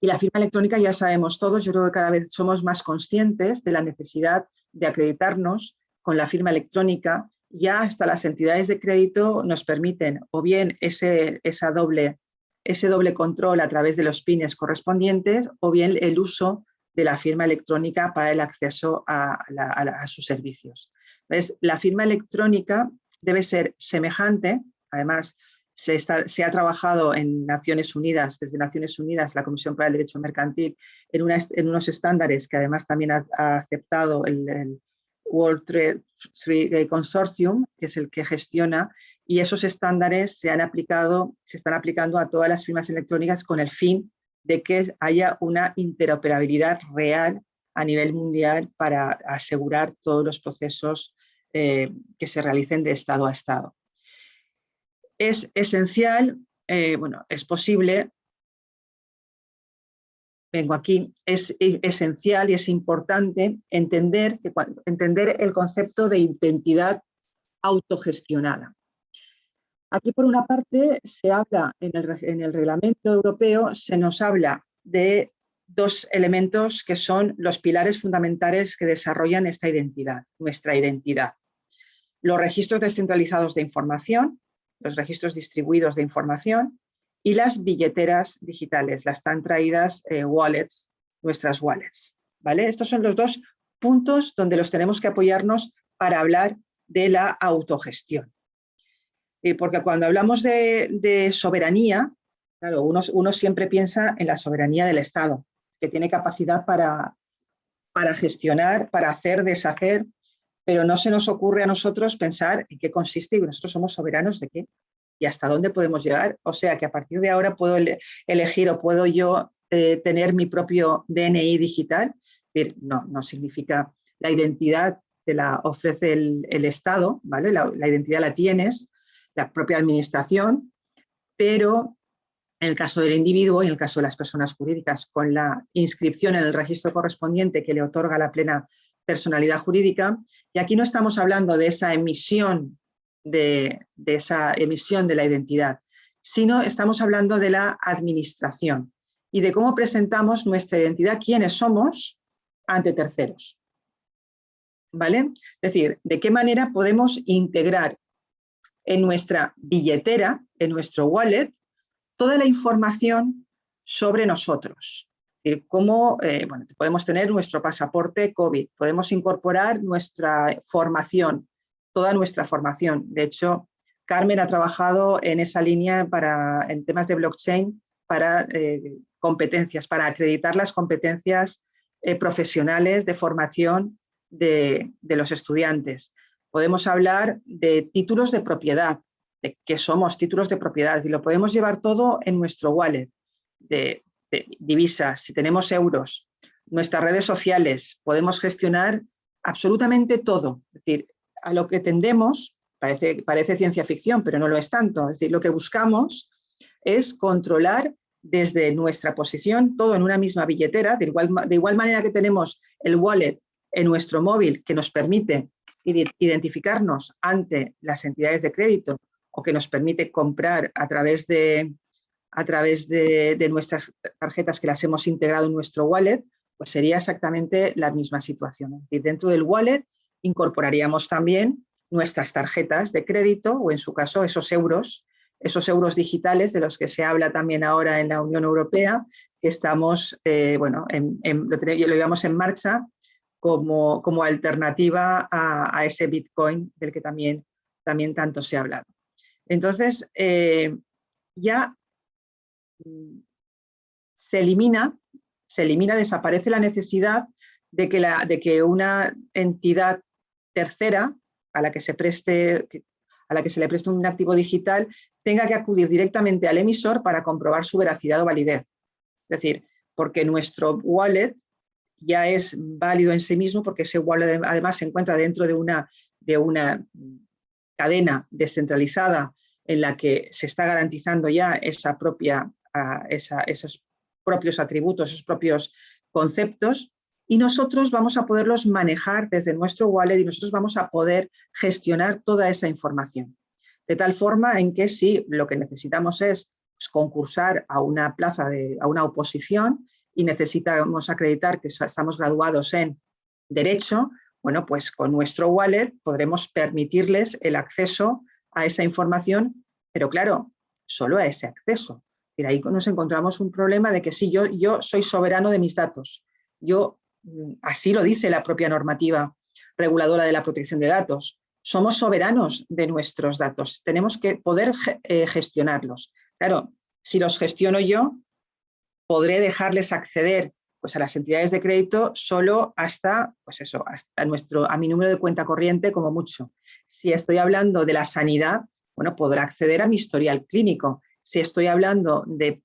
y la firma electrónica ya sabemos todos, yo creo que cada vez somos más conscientes de la necesidad de acreditarnos con la firma electrónica. Ya hasta las entidades de crédito nos permiten o bien ese doble control a través de los PINs correspondientes o bien el uso de la firma electrónica para el acceso a sus servicios. Entonces, la firma electrónica debe ser semejante, además se ha trabajado en Naciones Unidas, desde Naciones Unidas, la Comisión para el Derecho Mercantil, en unos estándares que además también ha aceptado el World Trade Consortium, que es el que gestiona, y esos estándares se están aplicando a todas las firmas electrónicas con el fin de que haya una interoperabilidad real a nivel mundial para asegurar todos los procesos que se realicen de estado a estado. Es esencial, bueno, es posible, vengo aquí, es esencial y es importante entender el concepto de identidad autogestionada. Aquí, por una parte, se habla en el reglamento europeo, se nos habla de dos elementos que son los pilares fundamentales que desarrollan esta identidad, nuestra identidad. Los registros descentralizados de información, los registros distribuidos de información y las billeteras digitales, las tan traídas wallets, nuestras wallets, ¿vale? Estos son los dos puntos donde los tenemos que apoyarnos para hablar de la autogestión. Porque cuando hablamos de soberanía, claro, uno siempre piensa en la soberanía del Estado, que tiene capacidad para gestionar, para hacer, deshacer, pero no se nos ocurre a nosotros pensar en qué consiste y nosotros somos soberanos de qué y hasta dónde podemos llegar. O sea que a partir de ahora puedo elegir o puedo yo tener mi propio DNI digital. No significa la identidad te la ofrece el Estado, ¿vale? La identidad la tienes, la propia administración, pero en el caso del individuo y en el caso de las personas jurídicas, con la inscripción en el registro correspondiente que le otorga la plena personalidad jurídica. Y aquí no estamos hablando de esa emisión de la identidad, sino estamos hablando de la administración y de cómo presentamos nuestra identidad, quiénes somos ante terceros. ¿Vale? Es decir, de qué manera podemos integrar en nuestra billetera, en nuestro wallet, toda la información sobre nosotros. Cómo, bueno, podemos tener nuestro pasaporte COVID, podemos incorporar nuestra formación, toda nuestra formación. De hecho, Carmen ha trabajado en esa línea en temas de blockchain para competencias, para acreditar las competencias profesionales de formación de los estudiantes. Podemos hablar de títulos de propiedad, de qué somos títulos de propiedad, y lo podemos llevar todo en nuestro wallet de divisas, si tenemos euros, nuestras redes sociales, podemos gestionar absolutamente todo. Es decir, a lo que tendemos, parece ciencia ficción, pero no lo es tanto. Es decir, lo que buscamos es controlar desde nuestra posición todo en una misma billetera, de igual manera que tenemos el wallet en nuestro móvil que nos permite identificarnos ante las entidades de crédito o que nos permite comprar a través de nuestras tarjetas que las hemos integrado en nuestro wallet, pues sería exactamente la misma situación. Es decir, dentro del wallet incorporaríamos también nuestras tarjetas de crédito o, en su caso, esos euros digitales de los que se habla también ahora en la Unión Europea, que estamos, bueno, lo llevamos en marcha como alternativa a ese Bitcoin del que también tanto se ha hablado. Entonces, ya desaparece la necesidad de que una entidad tercera a la que se le preste un activo digital tenga que acudir directamente al emisor para comprobar su veracidad o validez. Es decir, porque nuestro wallet ya es válido en sí mismo, porque ese wallet además se encuentra dentro de una cadena descentralizada en la que se está garantizando ya esos propios atributos, esos propios conceptos, y nosotros vamos a poderlos manejar desde nuestro wallet y nosotros vamos a poder gestionar toda esa información. De tal forma en que si lo que necesitamos es concursar a una plaza, a una oposición, y necesitamos acreditar que estamos graduados en Derecho, bueno, pues con nuestro wallet podremos permitirles el acceso a esa información, pero claro, solo a ese acceso. Y ahí nos encontramos un problema de que sí, yo soy soberano de mis datos. Así lo dice la propia normativa reguladora de la protección de datos. Somos soberanos de nuestros datos. Tenemos que poder gestionarlos. Claro, si los gestiono yo, podré dejarles acceder pues, a las entidades de crédito solo hasta, pues eso, a mi número de cuenta corriente como mucho. Si estoy hablando de la sanidad, bueno, podrá acceder a mi historial clínico. Si estoy hablando de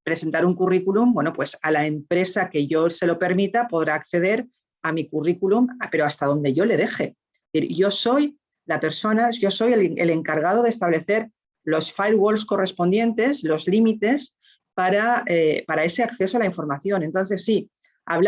presentar un currículum, bueno, pues a la empresa que yo se lo permita podrá acceder a mi currículum, pero hasta donde yo le deje. Yo soy la persona, yo soy el encargado de establecer los firewalls correspondientes, los límites para ese acceso a la información. Entonces, sí, a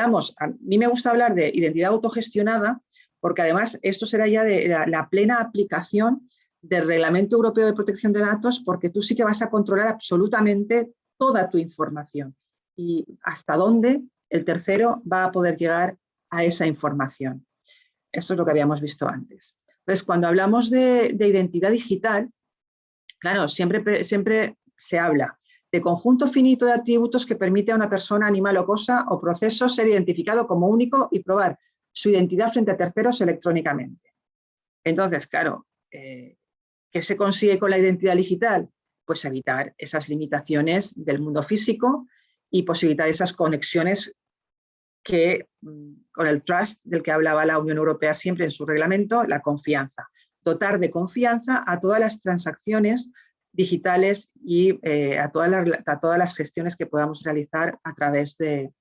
mí me gusta hablar de identidad autogestionada, porque además esto será ya de la plena aplicación del Reglamento Europeo de Protección de Datos, porque tú sí que vas a controlar absolutamente toda tu información y hasta dónde el tercero va a poder llegar a esa información. Esto es lo que habíamos visto antes. Entonces, cuando hablamos de identidad digital, claro, siempre se habla de conjunto finito de atributos que permite a una persona, animal o cosa o proceso ser identificado como único y probar su identidad frente a terceros electrónicamente. Entonces, claro, ¿qué se consigue con la identidad digital? Pues evitar esas limitaciones del mundo físico y posibilitar esas conexiones con el trust del que hablaba la Unión Europea siempre en su reglamento, la confianza. Dotar de confianza a todas las transacciones digitales y a todas las gestiones que podamos realizar a través de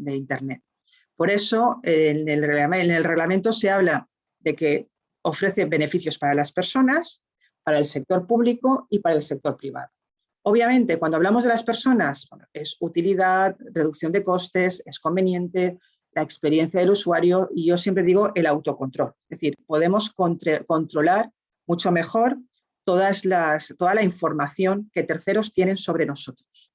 Internet. Por eso, en el reglamento se habla de que ofrece beneficios para las personas, para el sector público y para el sector privado. Obviamente, cuando hablamos de las personas, bueno, es utilidad, reducción de costes, es conveniente, la experiencia del usuario y yo siempre digo el autocontrol. Es decir, podemos controlar mucho mejor toda la información que terceros tienen sobre nosotros.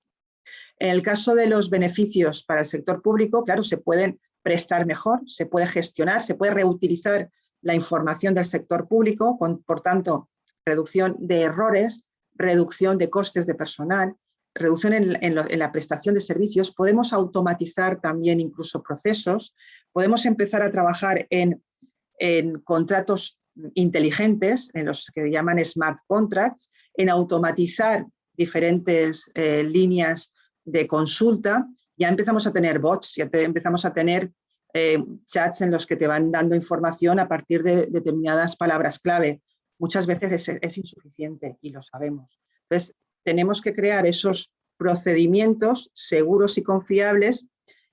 En el caso de los beneficios para el sector público, claro, se pueden prestar mejor, se puede gestionar, se puede reutilizar la información del sector público, por tanto, reducción de errores, reducción de costes de personal, reducción en la prestación de servicios. Podemos automatizar también incluso procesos, podemos empezar a trabajar en contratos inteligentes, en los que llaman smart contracts, en automatizar diferentes líneas de consulta. Ya empezamos a tener bots, ya empezamos a tener chats en los que te van dando información a partir de determinadas palabras clave. Muchas veces es insuficiente y lo sabemos. Entonces, tenemos que crear esos procedimientos seguros y confiables,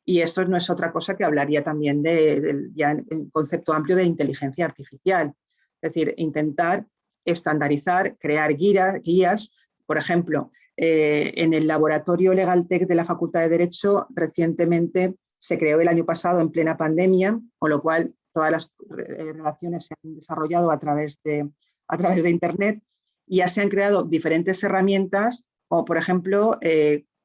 y esto no es otra cosa que hablaría también ya en concepto amplio de inteligencia artificial. Es decir, intentar estandarizar, crear guías. Por ejemplo, en el laboratorio LegalTech de la Facultad de Derecho recientemente se creó el año pasado en plena pandemia, con lo cual todas las relaciones se han desarrollado a través de Internet, y ya se han creado diferentes herramientas, como por ejemplo,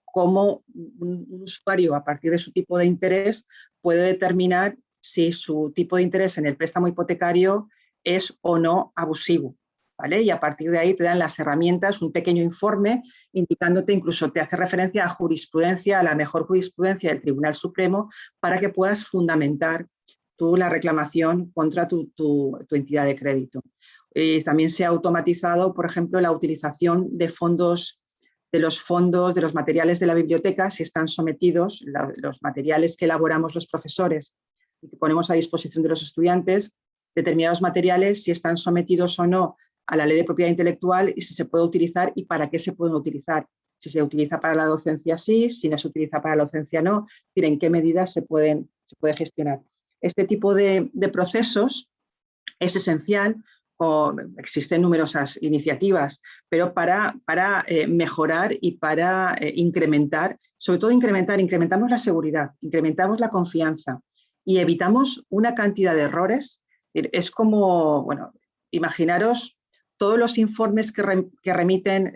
cómo un usuario a partir de su tipo de interés puede determinar si su tipo de interés en el préstamo hipotecario es o no abusivo, ¿vale? Y a partir de ahí te dan las herramientas, un pequeño informe indicándote, incluso te hace referencia a jurisprudencia, a la mejor jurisprudencia del Tribunal Supremo, para que puedas fundamentar tú la reclamación contra tu entidad de crédito. También se ha automatizado, por ejemplo, la utilización de los materiales de la biblioteca, si están sometidos, los materiales que elaboramos los profesores y que ponemos a disposición de los estudiantes, determinados materiales, si están sometidos o no a la ley de propiedad intelectual y si se puede utilizar y para qué se pueden utilizar. Si se utiliza para la docencia sí, si no se utiliza para la docencia no, es decir, en qué medidas se puede gestionar. Este tipo de procesos es esencial. Existen numerosas iniciativas, pero para mejorar y para incrementar, sobre todo incrementamos la seguridad, incrementamos la confianza y evitamos una cantidad de errores. Es como, bueno, imaginaros todos los informes que remiten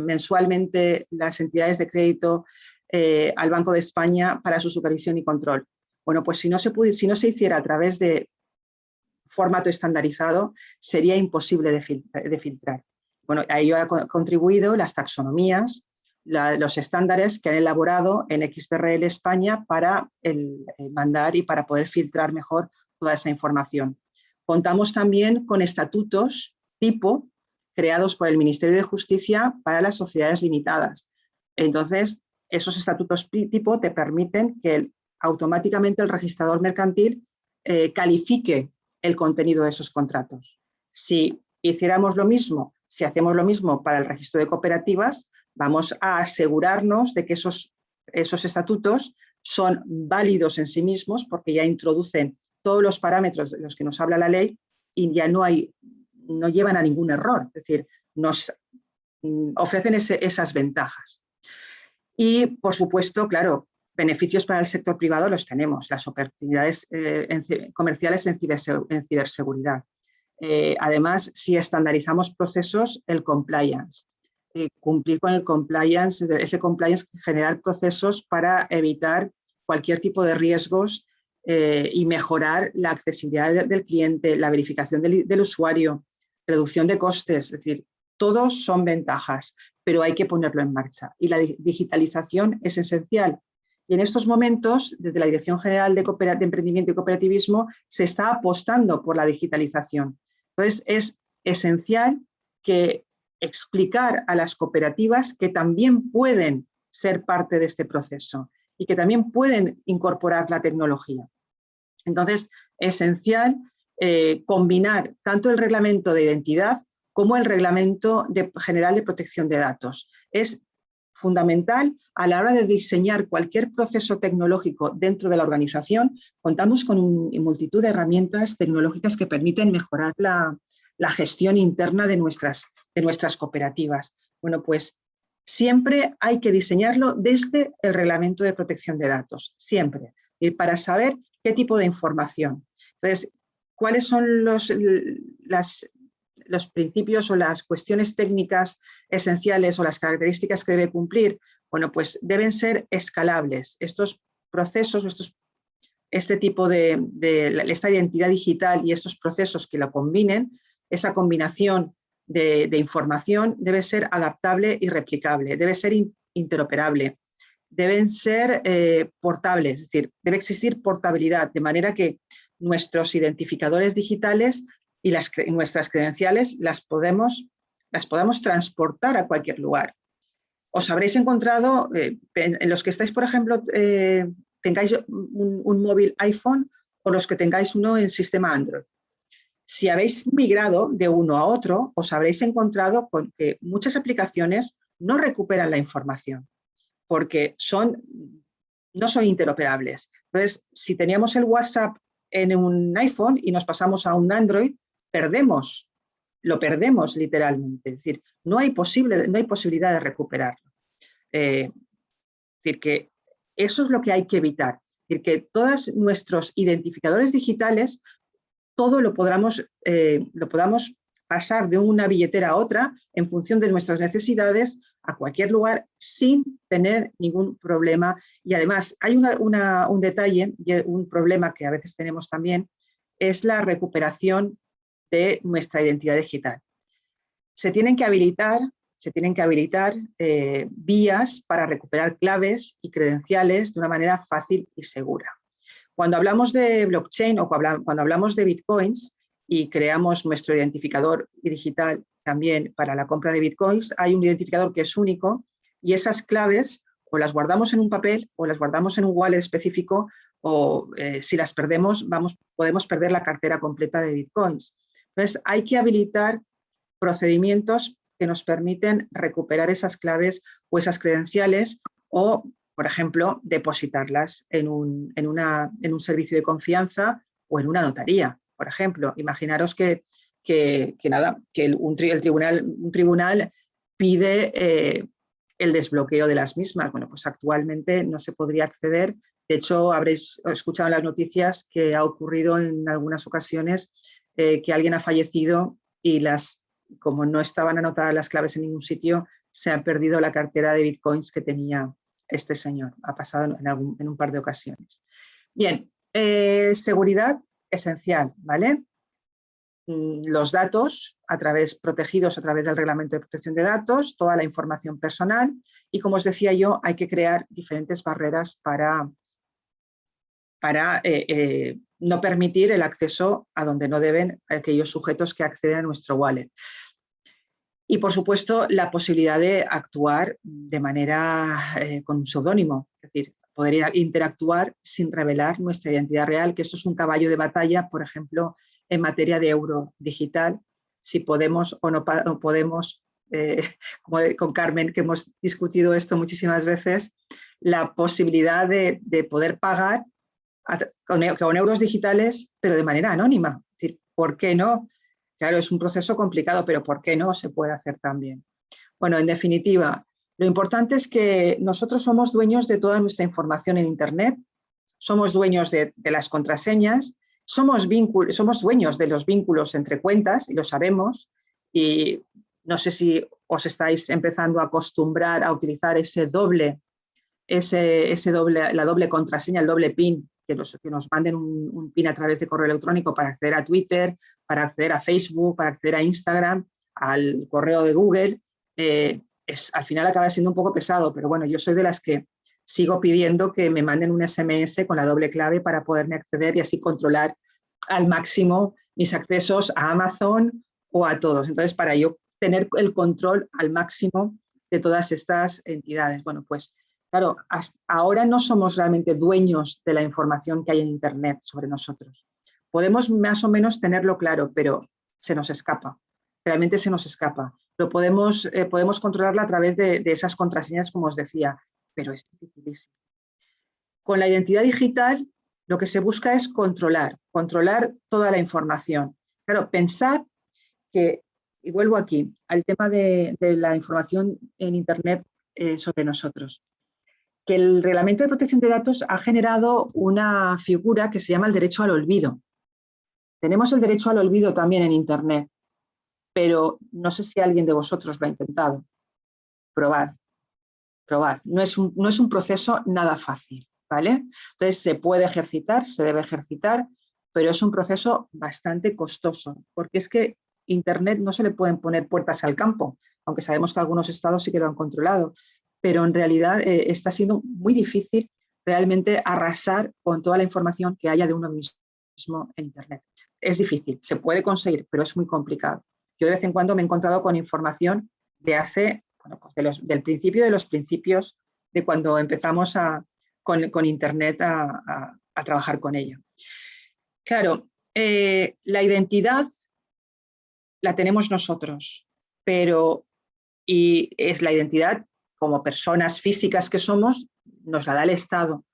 mensualmente las entidades de crédito al Banco de España para su supervisión y control. Bueno, pues si no se hiciera a través de formato estandarizado, sería imposible de filtrar. Bueno, a ello ha contribuido las taxonomías, los estándares que han elaborado en XBRL España para mandar y para poder filtrar mejor toda esa información. Contamos también con estatutos tipo creados por el Ministerio de Justicia para las sociedades limitadas. Entonces, esos estatutos tipo te permiten que automáticamente el registrador mercantil califique el contenido de esos contratos. Si hiciéramos lo mismo, si hacemos lo mismo para el registro de cooperativas, vamos a asegurarnos de que esos estatutos son válidos en sí mismos, porque ya introducen todos los parámetros de los que nos habla la ley y ya no llevan a ningún error, es decir, nos ofrecen esas ventajas. Y, por supuesto, claro, beneficios para el sector privado los tenemos, las oportunidades comerciales en ciberseguridad. Además, si estandarizamos procesos, el compliance. Cumplir con el compliance, ese compliance, generar procesos para evitar cualquier tipo de riesgos y mejorar la accesibilidad del cliente, la verificación del usuario, reducción de costes, es decir, todos son ventajas, pero hay que ponerlo en marcha. Y la digitalización es esencial. Y en estos momentos, desde la Dirección General de Emprendimiento y Cooperativismo, se está apostando por la digitalización. Entonces, es esencial que explicar a las cooperativas que también pueden ser parte de este proceso y que también pueden incorporar la tecnología. Entonces, es esencial combinar tanto el reglamento de identidad como el reglamento general de protección de datos. Es fundamental a la hora de diseñar cualquier proceso tecnológico dentro de la organización. Contamos con multitud de herramientas tecnológicas que permiten mejorar la gestión interna de nuestras cooperativas. Bueno, pues siempre hay que diseñarlo desde el Reglamento de Protección de Datos, siempre, y para saber qué tipo de información. Entonces, ¿cuáles son los principios o las cuestiones técnicas esenciales o las características que debe cumplir? Bueno, pues deben ser escalables. Estos procesos, esta identidad digital y estos procesos que lo combinen, esa combinación de información debe ser adaptable y replicable, debe ser interoperable, deben ser portables, es decir, debe existir portabilidad, de manera que nuestros identificadores digitales y nuestras credenciales las podamos transportar a cualquier lugar. Os habréis encontrado, en los que estáis, por ejemplo, tengáis un móvil iPhone o los que tengáis uno en sistema Android. Si habéis migrado de uno a otro, os habréis encontrado con que muchas aplicaciones no recuperan la información porque no son interoperables. Entonces, si teníamos el WhatsApp en un iPhone y nos pasamos a un Android, lo perdemos literalmente. Es decir, no hay posibilidad de recuperarlo. Es decir, que eso es lo que hay que evitar. Es decir, que todos nuestros identificadores digitales, todo lo podamos pasar de una billetera a otra en función de nuestras necesidades a cualquier lugar sin tener ningún problema. Y además hay un detalle, un problema que a veces tenemos también, es la recuperación de nuestra identidad digital. Se tienen que habilitar vías para recuperar claves y credenciales de una manera fácil y segura. Cuando hablamos de blockchain o cuando hablamos de bitcoins y creamos nuestro identificador digital también para la compra de bitcoins, hay un identificador que es único y esas claves o las guardamos en un papel o las guardamos en un wallet específico o si las perdemos podemos perder la cartera completa de bitcoins. Entonces hay que habilitar procedimientos que nos permiten recuperar esas claves o esas credenciales o, por ejemplo, depositarlas en un servicio de confianza o en una notaría. Por ejemplo, imaginaros que un tribunal pide el desbloqueo de las mismas. Bueno, pues actualmente no se podría acceder. De hecho, habréis escuchado en las noticias que ha ocurrido en algunas ocasiones que alguien ha fallecido y como no estaban anotadas las claves en ningún sitio, se ha perdido la cartera de bitcoins que tenía este señor. Ha pasado en un par de ocasiones. Bien, seguridad esencial, ¿vale? Los datos protegidos a través del Reglamento de Protección de Datos, toda la información personal y, como os decía yo, hay que crear diferentes barreras para no permitir el acceso a donde no deben aquellos sujetos que acceden a nuestro wallet. Y, por supuesto, la posibilidad de actuar de manera con un seudónimo, es decir, poder interactuar sin revelar nuestra identidad real, que esto es un caballo de batalla, por ejemplo, en materia de euro digital, si podemos o no podemos, como con Carmen, que hemos discutido esto muchísimas veces, la posibilidad de poder pagar con euros digitales, pero de manera anónima. Es decir, ¿por qué no? Claro, es un proceso complicado, pero ¿por qué no se puede hacer también? Bueno, en definitiva, lo importante es que nosotros somos dueños de toda nuestra información en Internet, somos dueños de las contraseñas, somos dueños de los vínculos entre cuentas, y lo sabemos, y no sé si os estáis empezando a acostumbrar a utilizar la doble contraseña, el doble PIN, que nos manden un PIN a través de correo electrónico para acceder a Twitter, para acceder a Facebook, para acceder a Instagram, al correo de Google. Al final acaba siendo un poco pesado, pero bueno, yo soy de las que sigo pidiendo que me manden un SMS con la doble clave para poderme acceder y así controlar al máximo mis accesos a Amazon o a todos. Entonces, para yo tener el control al máximo de todas estas entidades. Bueno, pues claro, ahora no somos realmente dueños de la información que hay en Internet sobre nosotros. Podemos más o menos tenerlo claro, pero se nos escapa. Realmente se nos escapa. Podemos controlarla a través de esas contraseñas, como os decía, pero es dificilísimo. Con la identidad digital lo que se busca es controlar toda la información. Claro, pensar que, y vuelvo aquí, al tema de la información en Internet sobre nosotros. Que el Reglamento de Protección de Datos ha generado una figura que se llama el derecho al olvido. Tenemos el derecho al olvido también en Internet, pero no sé si alguien de vosotros lo ha intentado. Probad. No es un proceso nada fácil, ¿vale? Entonces se puede ejercitar, se debe ejercitar, pero es un proceso bastante costoso, porque es que Internet no se le pueden poner puertas al campo, aunque sabemos que algunos estados sí que lo han controlado, pero en realidad está siendo muy difícil realmente arrasar con toda la información que haya de uno mismo en Internet. Es difícil, se puede conseguir, pero es muy complicado. Yo de vez en cuando me he encontrado con información de hace, bueno, pues del principio de los principios de cuando empezamos con Internet a trabajar con ello. Claro, la identidad la tenemos nosotros, y es la identidad como personas físicas que somos, nos la da el Estado,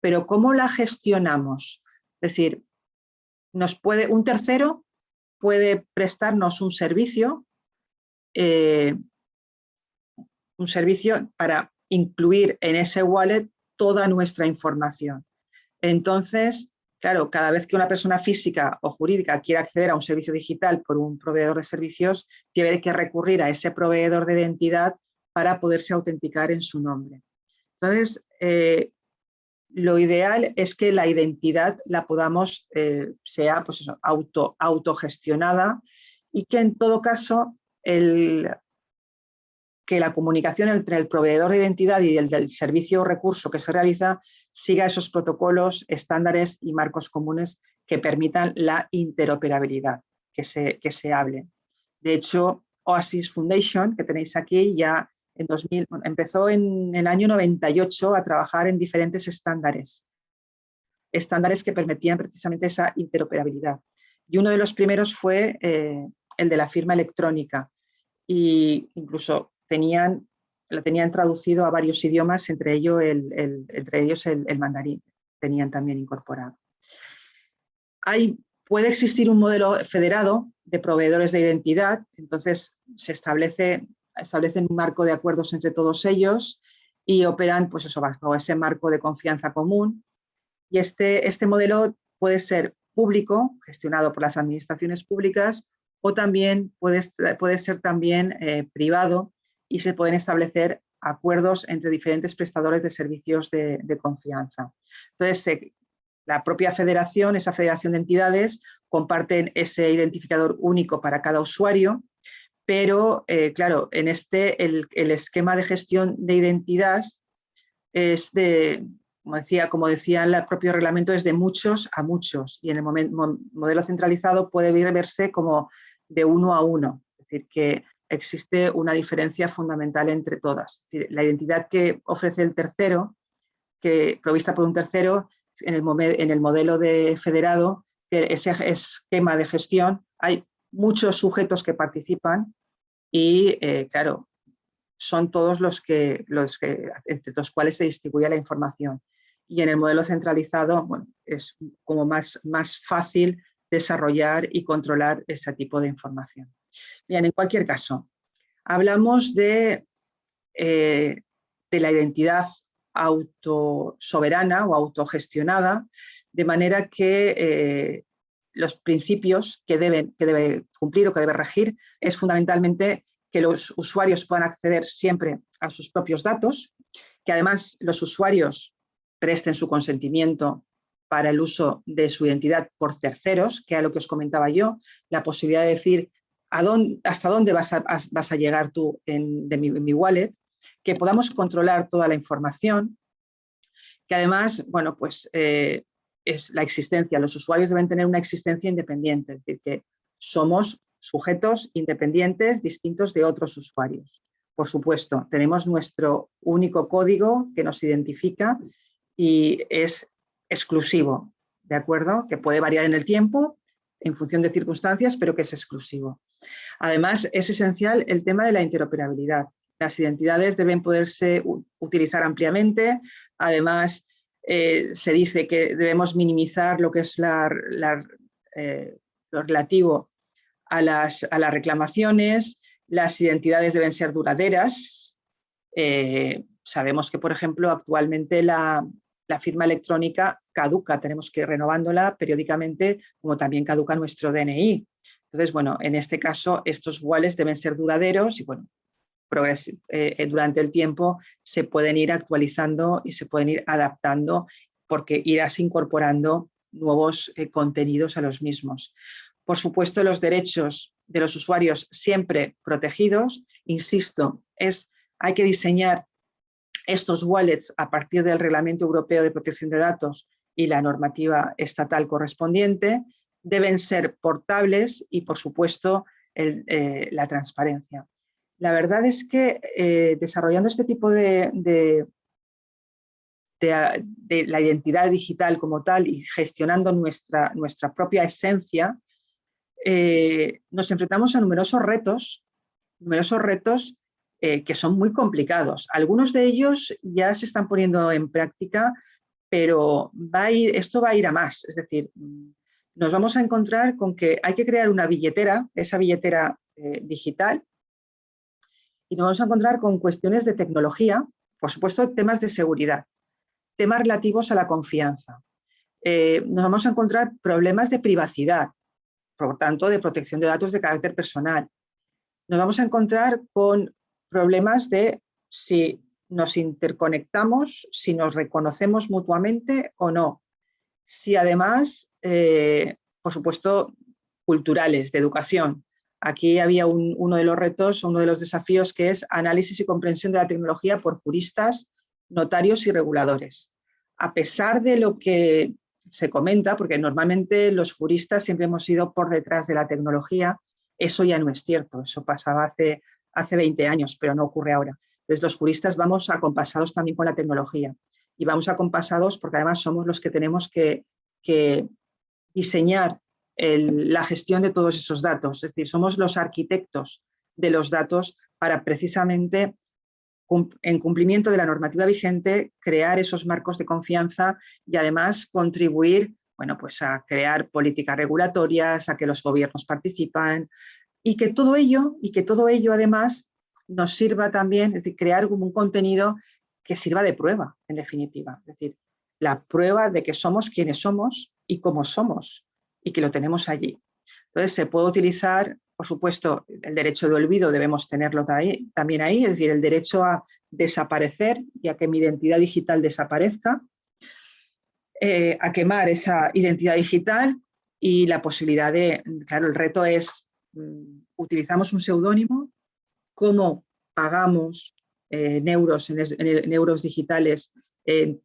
pero ¿cómo la gestionamos? Es decir, un tercero puede prestarnos un servicio para incluir en ese wallet toda nuestra información. Entonces, claro, cada vez que una persona física o jurídica quiere acceder a un servicio digital por un proveedor de servicios, tiene que recurrir a ese proveedor de identidad para poderse autenticar en su nombre. Entonces, lo ideal es que la identidad la podamos, sea pues eso, autogestionada, y que en todo caso que la comunicación entre el proveedor de identidad y el del servicio o recurso que se realiza siga esos protocolos, estándares y marcos comunes que permitan la interoperabilidad que se hable. De hecho, Oasis Foundation, que tenéis aquí, ya empezó en el año 98 a trabajar en diferentes estándares que permitían precisamente esa interoperabilidad. Y uno de los primeros fue el de la firma electrónica, y incluso lo tenían traducido a varios idiomas, entre ellos el mandarín, tenían también incorporado. Puede existir un modelo federado de proveedores de identidad, entonces se establecen un marco de acuerdos entre todos ellos y operan pues eso, bajo ese marco de confianza común. Y este modelo puede ser público, gestionado por las administraciones públicas, o también puede ser también privado, y se pueden establecer acuerdos entre diferentes prestadores de servicios de confianza. Entonces, la propia federación, esa federación de entidades, comparten ese identificador único para cada usuario, pero claro, en el esquema de gestión de identidad es como decía el propio reglamento, es de muchos a muchos, y en el modelo centralizado puede verse como de 1 a 1, es decir, que existe una diferencia fundamental entre todas. Es decir, la identidad que ofrece el tercero, provista por un tercero, en el modelo de federado, ese esquema de gestión, hay muchos sujetos que participan y, claro, son todos entre los cuales se distribuye la información. Y en el modelo centralizado, bueno, es como más fácil desarrollar y controlar ese tipo de información. Bien, en cualquier caso, hablamos de la identidad autosoberana o autogestionada, de manera que los principios que debe cumplir o que debe regir es fundamentalmente que los usuarios puedan acceder siempre a sus propios datos, que además los usuarios presten su consentimiento para el uso de su identidad por terceros, que es lo que os comentaba yo, la posibilidad de decir hasta dónde vas a llegar tú en mi wallet, que podamos controlar toda la información, que además, bueno, pues es la existencia, los usuarios deben tener una existencia independiente, es decir, que somos sujetos independientes distintos de otros usuarios. Por supuesto, tenemos nuestro único código que nos identifica y es exclusivo, ¿de acuerdo? Que puede variar en el tiempo en función de circunstancias, pero que es exclusivo. Además, es esencial el tema de la interoperabilidad. Las identidades deben poderse utilizar ampliamente. Además, se dice que debemos minimizar lo que es lo relativo a las reclamaciones. Las identidades deben ser duraderas. Sabemos que, por ejemplo, actualmente la firma electrónica caduca, tenemos que ir renovándola periódicamente, como también caduca nuestro DNI. Entonces, bueno, en este caso estos wallets deben ser duraderos y, bueno, durante el tiempo se pueden ir actualizando y se pueden ir adaptando porque irás incorporando nuevos contenidos a los mismos. Por supuesto, los derechos de los usuarios siempre protegidos. Insisto, hay que diseñar estos wallets a partir del Reglamento Europeo de Protección de Datos y la normativa estatal correspondiente. Deben ser portables y, por supuesto, la transparencia. La verdad es que desarrollando este tipo de la identidad digital como tal y gestionando nuestra propia esencia, nos enfrentamos a numerosos retos que son muy complicados. Algunos de ellos ya se están poniendo en práctica, pero esto va a ir a más. Es decir, nos vamos a encontrar con que hay que crear una billetera, esa billetera digital, y nos vamos a encontrar con cuestiones de tecnología, por supuesto, temas de seguridad, temas relativos a la confianza. Nos vamos a encontrar problemas de privacidad, por tanto, de protección de datos de carácter personal. Nos vamos a encontrar con problemas de si nos interconectamos, si nos reconocemos mutuamente o no. Si además, por supuesto, culturales, de educación. Aquí había uno de los retos, uno de los desafíos, que es análisis y comprensión de la tecnología por juristas, notarios y reguladores. A pesar de lo que se comenta, porque normalmente los juristas siempre hemos ido por detrás de la tecnología, eso ya no es cierto, eso pasaba hace 20 años, pero no ocurre ahora. Entonces los juristas vamos acompasados también con la tecnología y vamos acompasados porque además somos los que tenemos que diseñar la gestión de todos esos datos, es decir, somos los arquitectos de los datos para precisamente, en cumplimiento de la normativa vigente, crear esos marcos de confianza y además contribuir, bueno, pues a crear políticas regulatorias, a que los gobiernos participen y que todo ello además nos sirva también, es decir, crear un contenido que sirva de prueba, en definitiva, es decir, la prueba de que somos quienes somos y cómo somos y que lo tenemos allí. Entonces se puede utilizar, por supuesto, el derecho de olvido debemos tenerlo también ahí, es decir, el derecho a desaparecer y a que mi identidad digital desaparezca, a quemar esa identidad digital y la posibilidad de, claro, el reto es, utilizamos un seudónimo, cómo pagamos en euros digitales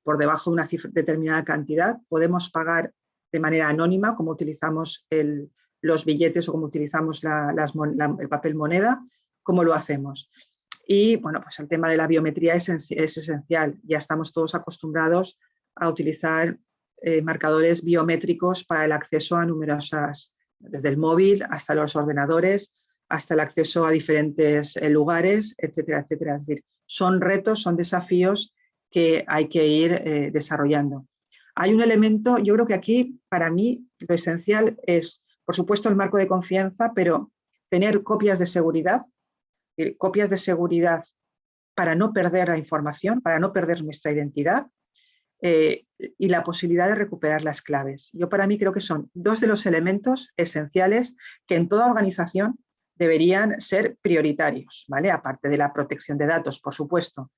por debajo de una determinada cantidad, podemos pagar de manera anónima, como utilizamos los billetes o como utilizamos el papel moneda, ¿cómo lo hacemos? Y bueno, pues el tema de la biometría es esencial. Ya estamos todos acostumbrados a utilizar marcadores biométricos para el acceso a numerosas, desde el móvil hasta los ordenadores, hasta el acceso a diferentes lugares, etcétera, etcétera. Es decir, son retos, son desafíos que hay que ir desarrollando. Hay un elemento, yo creo que aquí, para mí, lo esencial es, por supuesto, el marco de confianza, pero tener copias de seguridad para no perder la información, para no perder nuestra identidad y la posibilidad de recuperar las claves. Yo para mí creo que son dos de los elementos esenciales que en toda organización deberían ser prioritarios, ¿vale? Aparte de la protección de datos, por supuesto.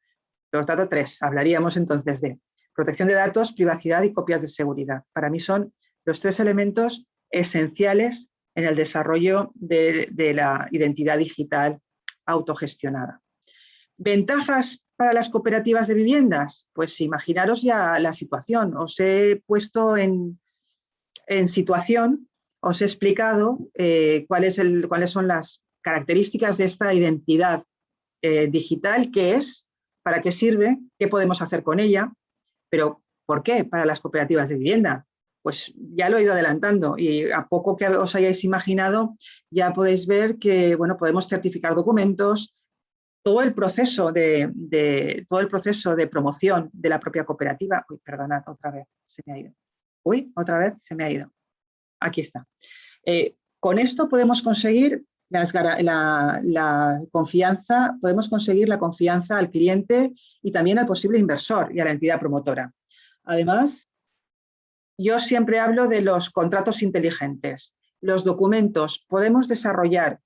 Por tanto, tres. Hablaríamos entonces de protección de datos, privacidad y copias de seguridad. Para mí son los tres elementos esenciales en el desarrollo de la identidad digital autogestionada. ¿Ventajas para las cooperativas de viviendas? Pues imaginaros ya la situación. Os he puesto en situación, os he explicado cuáles son las características de esta identidad digital, qué es, para qué sirve, qué podemos hacer con ella, pero ¿por qué para las cooperativas de vivienda? Pues ya lo he ido adelantando y a poco que os hayáis imaginado ya podéis ver que bueno, podemos certificar documentos, todo el proceso de promoción de la propia cooperativa. Uy, perdonad, otra vez se me ha ido. Uy, otra vez se me ha ido. Aquí está. Con esto podemos conseguir la confianza, podemos conseguir la confianza al cliente y también al posible inversor y a la entidad promotora. Además, yo siempre hablo de los contratos inteligentes. Los documentos, podemos desarrollar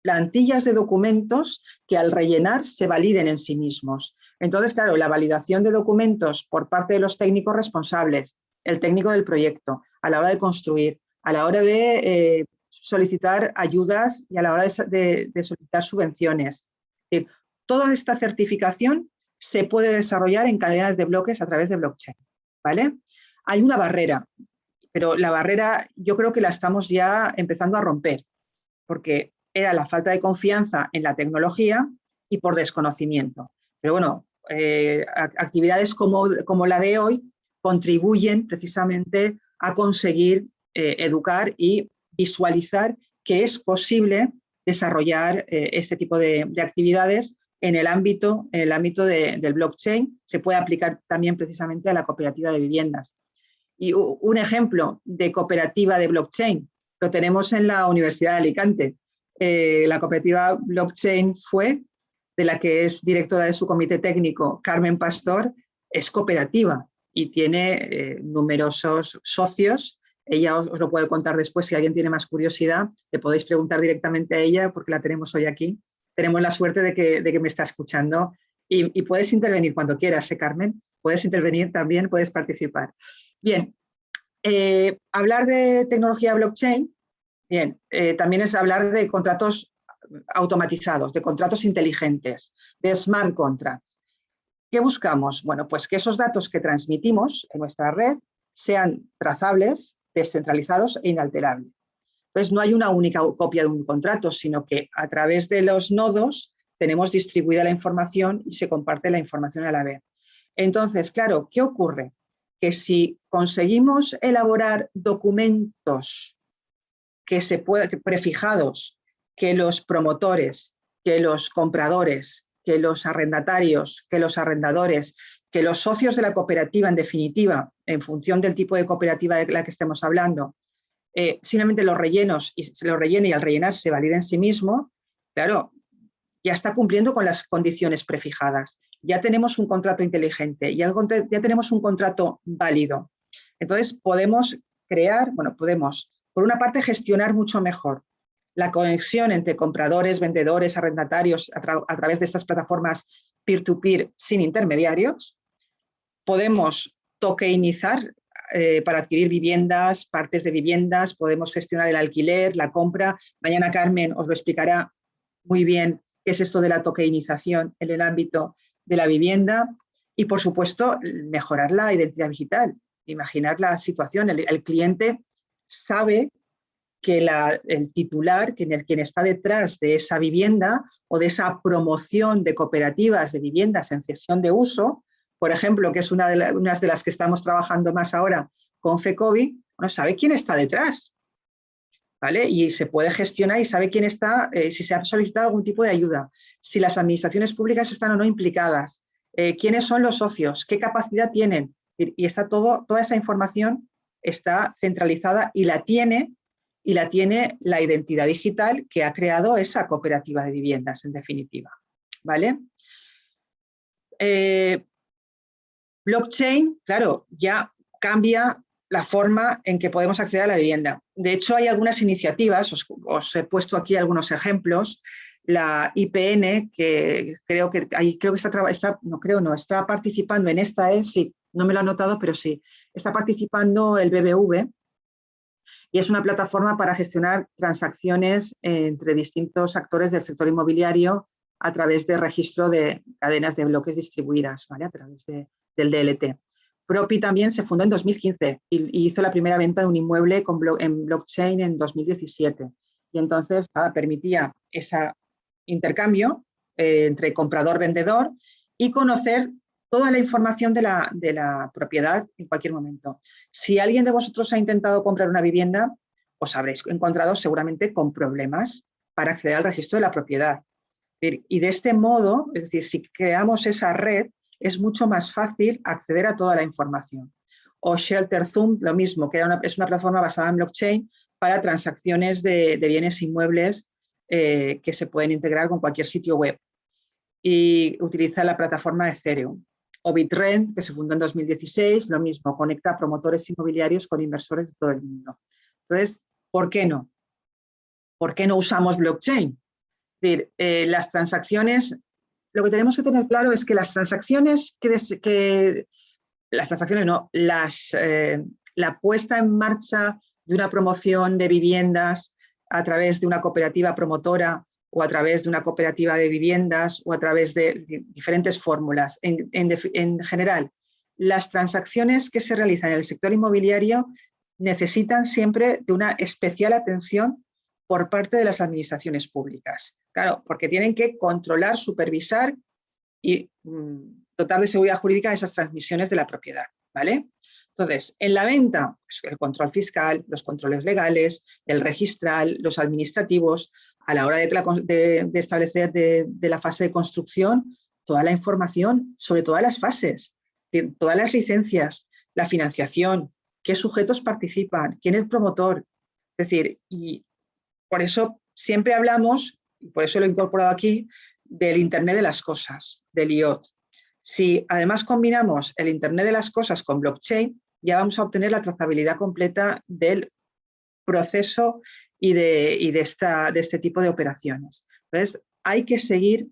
plantillas de documentos que al rellenar se validen en sí mismos. Entonces, claro, la validación de documentos por parte de los técnicos responsables, el técnico del proyecto, a la hora de construir, a la hora de solicitar ayudas y a la hora de solicitar subvenciones. Es decir, toda esta certificación se puede desarrollar en cadenas de bloques a través de blockchain, ¿vale? Hay una barrera, pero la barrera yo creo que la estamos ya empezando a romper, porque era la falta de confianza en la tecnología y por desconocimiento. Pero bueno, actividades como la de hoy contribuyen precisamente a conseguir educar y visualizar que es posible desarrollar este tipo de actividades en el ámbito del blockchain. Se puede aplicar también precisamente a la cooperativa de viviendas. Y un ejemplo de cooperativa de blockchain lo tenemos en la Universidad de Alicante. La cooperativa blockchain fue, de la que es directora de su comité técnico, Carmen Pastor, es cooperativa y tiene numerosos socios. Ella os lo puede contar después, si alguien tiene más curiosidad, le podéis preguntar directamente a ella porque la tenemos hoy aquí. Tenemos la suerte de que me está escuchando y puedes intervenir cuando quieras, Carmen, puedes intervenir también, puedes participar. Bien, hablar de tecnología blockchain, bien, también es hablar de contratos automatizados, de contratos inteligentes, de smart contracts. ¿Qué buscamos? Bueno, pues que esos datos que transmitimos en nuestra red sean trazables, descentralizados e inalterables. Entonces, no hay una única copia de un contrato, sino que a través de los nodos tenemos distribuida la información y se comparte la información a la vez. Entonces, claro, ¿qué ocurre? Que si conseguimos elaborar documentos prefijados, que los promotores, que los compradores, que los arrendatarios, que los arrendadores, que los socios de la cooperativa, en definitiva, en función del tipo de cooperativa de la que estemos hablando, simplemente los rellenos y se lo rellene y al rellenar se valida en sí mismo, claro, ya está cumpliendo con las condiciones prefijadas. Ya tenemos un contrato inteligente, ya tenemos un contrato válido. Entonces podemos crear, bueno, podemos, por una parte, gestionar mucho mejor la conexión entre compradores, vendedores, arrendatarios a través de estas plataformas peer-to-peer sin intermediarios. Podemos tokenizar para adquirir viviendas, partes de viviendas, podemos gestionar el alquiler, la compra. Mañana Carmen os lo explicará muy bien qué es esto de la tokenización en el ámbito de la vivienda y, por supuesto, mejorar la identidad digital. Imaginar la situación, el cliente sabe que el titular, quien está detrás de esa vivienda o de esa promoción de cooperativas de viviendas en cesión de uso, por ejemplo, que es una de las que estamos trabajando más ahora con FECOBI, bueno, sabe quién está detrás, ¿vale? Y se puede gestionar y sabe quién está, si se ha solicitado algún tipo de ayuda, si las administraciones públicas están o no implicadas, quiénes son los socios, qué capacidad tienen. Y está toda esa información está centralizada y la tiene la identidad digital que ha creado esa cooperativa de viviendas, en definitiva, ¿vale? Blockchain, claro, ya cambia la forma en que podemos acceder a la vivienda. De hecho, hay algunas iniciativas, os he puesto aquí algunos ejemplos. La IPN, que creo que está participando en esta, sí, no me lo ha notado, pero sí, está participando el BBV, y es una plataforma para gestionar transacciones entre distintos actores del sector inmobiliario a través de registro de cadenas de bloques distribuidas, ¿vale? A través del DLT. Propi también se fundó en 2015 y hizo la primera venta de un inmueble en blockchain en 2017. Y entonces permitía ese intercambio entre comprador-vendedor y conocer toda la información de la propiedad en cualquier momento. Si alguien de vosotros ha intentado comprar una vivienda, os habréis encontrado seguramente con problemas para acceder al registro de la propiedad. Y de este modo, es decir, si creamos esa red, es mucho más fácil acceder a toda la información. O ShelterZoom, lo mismo, que es una plataforma basada en blockchain para transacciones de bienes inmuebles que se pueden integrar con cualquier sitio web y utiliza la plataforma de Ethereum. O BitRent, que se fundó en 2016, lo mismo, conecta a promotores inmobiliarios con inversores de todo el mundo. Entonces, ¿por qué no? ¿Por qué no usamos blockchain? Es decir, las transacciones, lo que tenemos que tener claro es que las transacciones la puesta en marcha de una promoción de viviendas a través de una cooperativa promotora o a través de una cooperativa de viviendas o a través de diferentes fórmulas. En general, las transacciones que se realizan en el sector inmobiliario necesitan siempre de una especial atención por parte de las administraciones públicas. Claro, porque tienen que controlar, supervisar y dotar de seguridad jurídica esas transmisiones de la propiedad, ¿vale? Entonces, en la venta, pues el control fiscal, los controles legales, el registral, los administrativos, a la hora de establecer de la fase de construcción, toda la información sobre todas las fases, todas las licencias, la financiación, qué sujetos participan, quién es promotor. Es decir, y por eso siempre hablamos, y por eso lo he incorporado aquí, del Internet de las cosas, del IoT. Si además combinamos el Internet de las cosas con blockchain, ya vamos a obtener la trazabilidad completa del proceso y de este tipo de operaciones. Entonces, hay que seguir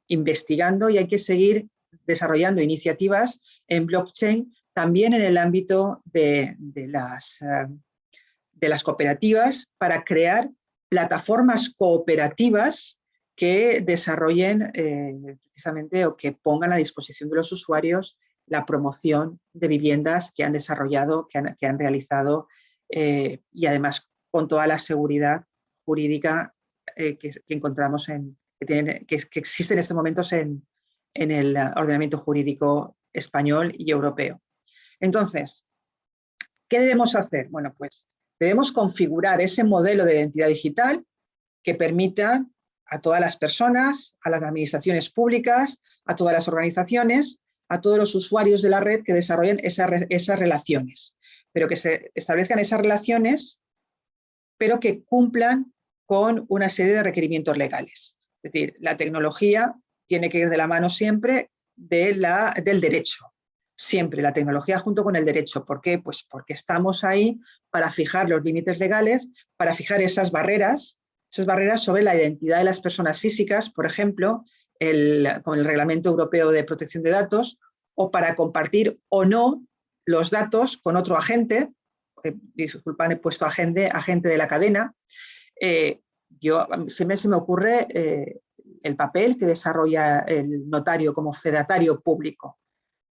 investigando y hay que seguir desarrollando iniciativas en blockchain también en el ámbito de las cooperativas para crear plataformas cooperativas que desarrollen precisamente o que pongan a disposición de los usuarios la promoción de viviendas que han desarrollado, que han realizado y además con toda la seguridad jurídica que encontramos que existe en estos momentos en el ordenamiento jurídico español y europeo. Entonces, ¿qué debemos hacer? Bueno, pues debemos configurar ese modelo de identidad digital que permita a todas las personas, a las administraciones públicas, a todas las organizaciones, a todos los usuarios de la red que desarrollen esas relaciones, pero que se establezcan esas relaciones, pero que cumplan con una serie de requerimientos legales. Es decir, la tecnología tiene que ir de la mano siempre del derecho. Siempre la tecnología junto con el derecho. ¿Por qué? Pues porque estamos ahí para fijar los límites legales, para fijar esas barreras sobre la identidad de las personas físicas, por ejemplo, con el Reglamento Europeo de Protección de Datos, o para compartir o no los datos con otro agente, disculpad, he puesto agente de la cadena. Siempre se me ocurre el papel que desarrolla el notario como fedatario público.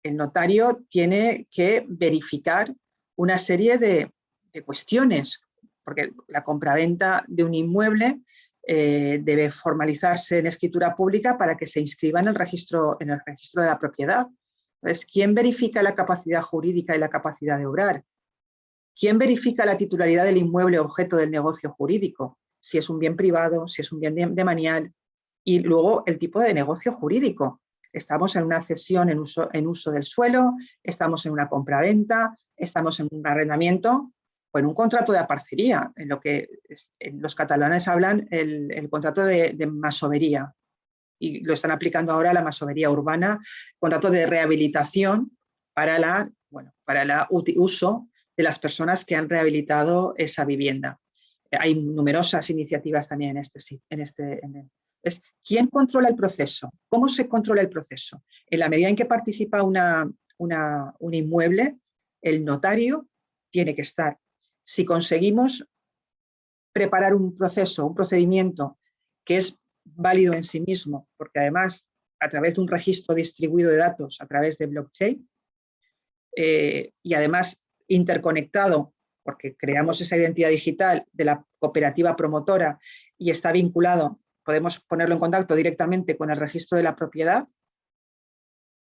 El notario tiene que verificar una serie de cuestiones, porque la compraventa de un inmueble debe formalizarse en escritura pública para que se inscriba en el registro de la propiedad. Entonces, ¿quién verifica la capacidad jurídica y la capacidad de obrar? ¿Quién verifica la titularidad del inmueble objeto del negocio jurídico? Si es un bien privado, si es un bien demanial, y luego el tipo de negocio jurídico. Estamos en una cesión en uso del suelo, estamos en una compraventa, estamos en un arrendamiento o en un contrato de aparcería, en lo que los catalanes hablan el contrato de masovería, y lo están aplicando ahora a la masovería urbana, contrato de rehabilitación para el uso de las personas que han rehabilitado esa vivienda. Hay numerosas iniciativas también ¿quién controla el proceso? ¿Cómo se controla el proceso? En la medida en que participa un inmueble, el notario tiene que estar. Si conseguimos preparar un procedimiento que es válido en sí mismo, porque además a través de un registro distribuido de datos, a través de blockchain, y además interconectado, porque creamos esa identidad digital de la cooperativa promotora y está vinculado, podemos ponerlo en contacto directamente con el registro de la propiedad,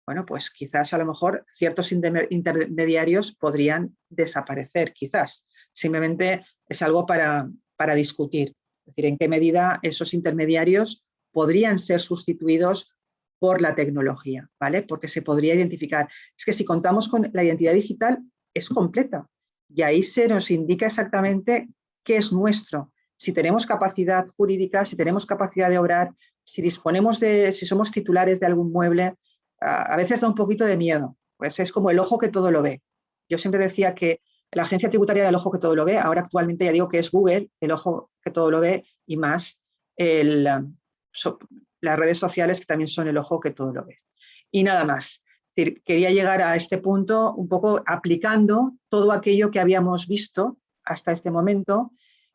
bueno, pues quizás a lo mejor ciertos intermediarios podrían desaparecer, quizás. Simplemente es algo para discutir. Es decir, en qué medida esos intermediarios podrían ser sustituidos por la tecnología, ¿vale? Porque se podría identificar. Es que si contamos con la identidad digital, es completa. Y ahí se nos indica exactamente qué es nuestro, si tenemos capacidad jurídica, si tenemos capacidad de obrar, si somos titulares de algún mueble, a veces da un poquito de miedo, pues es como el ojo que todo lo ve. Yo siempre decía que la agencia tributaria era el ojo que todo lo ve, ahora actualmente ya digo que es Google el ojo que todo lo ve y más las redes sociales que también son el ojo que todo lo ve. Y nada más. Es decir, quería llegar a este punto un poco aplicando todo aquello que habíamos visto hasta este momento,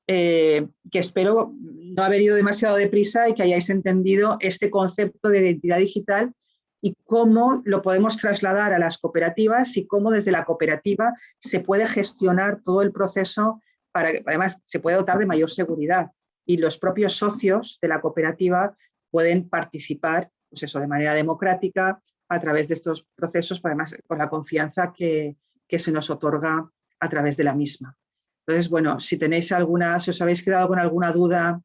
que espero no haber ido demasiado deprisa y que hayáis entendido este concepto de identidad digital y cómo lo podemos trasladar a las cooperativas y cómo desde la cooperativa se puede gestionar todo el proceso para que además se puede dotar de mayor seguridad y los propios socios de la cooperativa pueden participar pues eso, de manera democrática a través de estos procesos, además con la confianza que se nos otorga a través de la misma. Entonces, bueno, si tenéis alguna, si os habéis quedado con alguna duda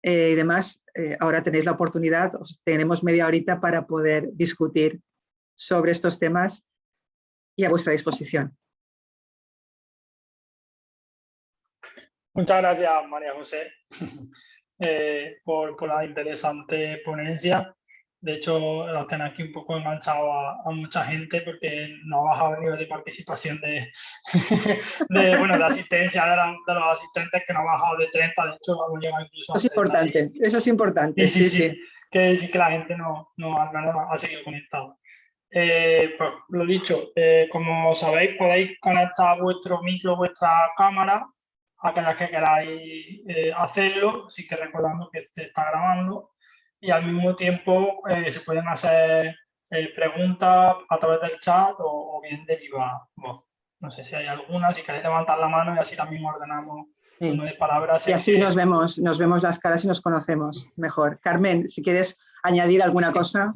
y demás, ahora tenéis la oportunidad, tenemos media horita para poder discutir sobre estos temas y a vuestra disposición. Muchas gracias, María José, por la interesante ponencia. De hecho, los tenéis aquí un poco enganchados a mucha gente porque no ha bajado el nivel de participación de asistencia de los asistentes, que no ha bajado de 30, de hecho, hemos llegado incluso a 30. Eso es importante. Sí. Que la gente no al menos ha seguido conectada. Pues lo dicho, como sabéis, podéis conectar vuestro micro, vuestra cámara, a aquellas que queráis hacerlo, sí que recordando que se está grabando. Y al mismo tiempo se pueden hacer preguntas a través del chat o bien de viva voz. No sé si hay alguna, si queréis levantar la mano y así también ordenamos el turno de palabras. Y así nos vemos las caras y nos conocemos mejor. Carmen, si quieres añadir alguna cosa.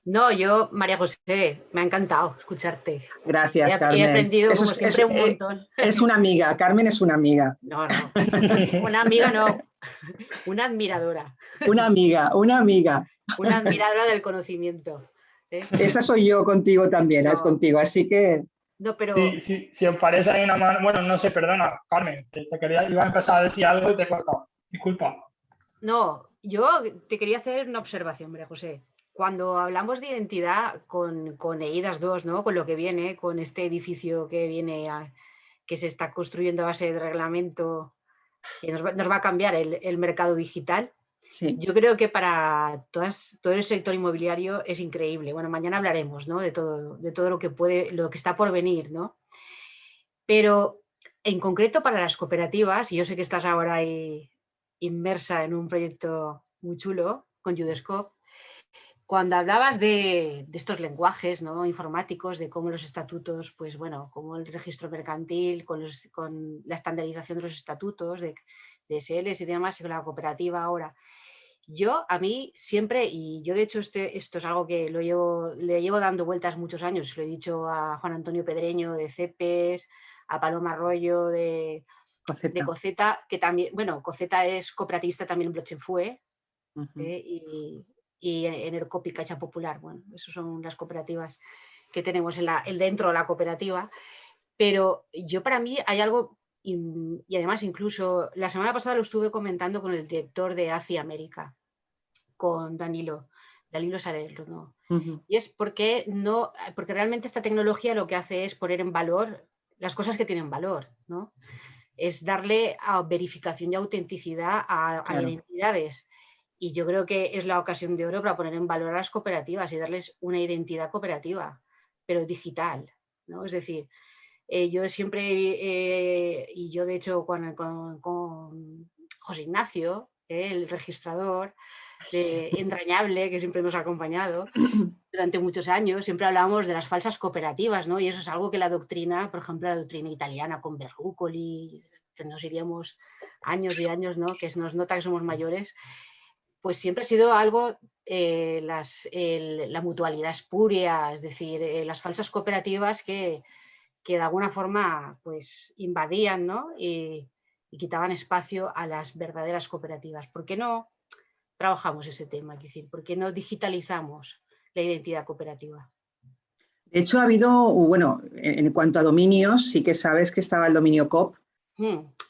No, yo, María José, me ha encantado escucharte. Gracias, Carmen. He aprendido, como siempre, un montón. Es una amiga, Carmen es una amiga. No, una amiga no, una admiradora. Una amiga. Una admiradora del conocimiento. Esa soy yo contigo también, es contigo, así que... No, pero... Sí, si os parece hay una mano... Bueno, no sé, perdona, Carmen, iba a empezar a decir algo y te he cortado. Disculpa. No, yo te quería hacer una observación, María José. Cuando hablamos de identidad con EIDAS 2, ¿no? Con lo que viene, con este edificio que viene, que se está construyendo a base de reglamento, que nos va a cambiar el mercado digital. Sí. Yo creo que para todo el sector inmobiliario es increíble. Bueno, mañana hablaremos, ¿no? de todo lo que está por venir, ¿no? Pero en concreto para las cooperativas, y yo sé que estás ahora ahí inmersa en un proyecto muy chulo con Udescope. Cuando hablabas de estos lenguajes, ¿no? informáticos, de cómo los estatutos, pues bueno, como el registro mercantil, con la estandarización de los estatutos, de SLs y demás, y con la cooperativa ahora. A mí siempre, y yo de hecho esto es algo que le llevo dando vueltas muchos años, se lo he dicho a Juan Antonio Pedreño de CEPES, a Paloma Arroyo de Coceta, que también, bueno, Coceta es cooperativista también en Blockchain FUE, y en Ercop y Caixa Popular. Bueno, esas son las cooperativas que tenemos dentro de la cooperativa. Pero para mí hay algo, y además incluso la semana pasada lo estuve comentando con el director de ACI América, con Danilo Sarel, ¿no? Y es porque realmente esta tecnología lo que hace es poner en valor las cosas que tienen valor, ¿no? Es darle verificación y autenticidad a identidades. Y yo creo que es la ocasión de oro para poner en valor a las cooperativas y darles una identidad cooperativa, pero digital, ¿no? Es decir, yo siempre, y yo de hecho con José Ignacio, el registrador entrañable que siempre nos ha acompañado durante muchos años, siempre hablábamos de las falsas cooperativas, ¿no? Y eso es algo que la doctrina, por ejemplo, la doctrina italiana con Berrucoli, que nos iríamos años y años, ¿no? Que nos nota que somos mayores, pues siempre ha sido algo, la mutualidad espuria, es decir, las falsas cooperativas que de alguna forma pues invadían, ¿no? y quitaban espacio a las verdaderas cooperativas. ¿Por qué no trabajamos ese tema? Es decir, ¿por qué no digitalizamos la identidad cooperativa? De hecho, ha habido, bueno, en cuanto a dominios, sí que sabes que estaba el dominio COP,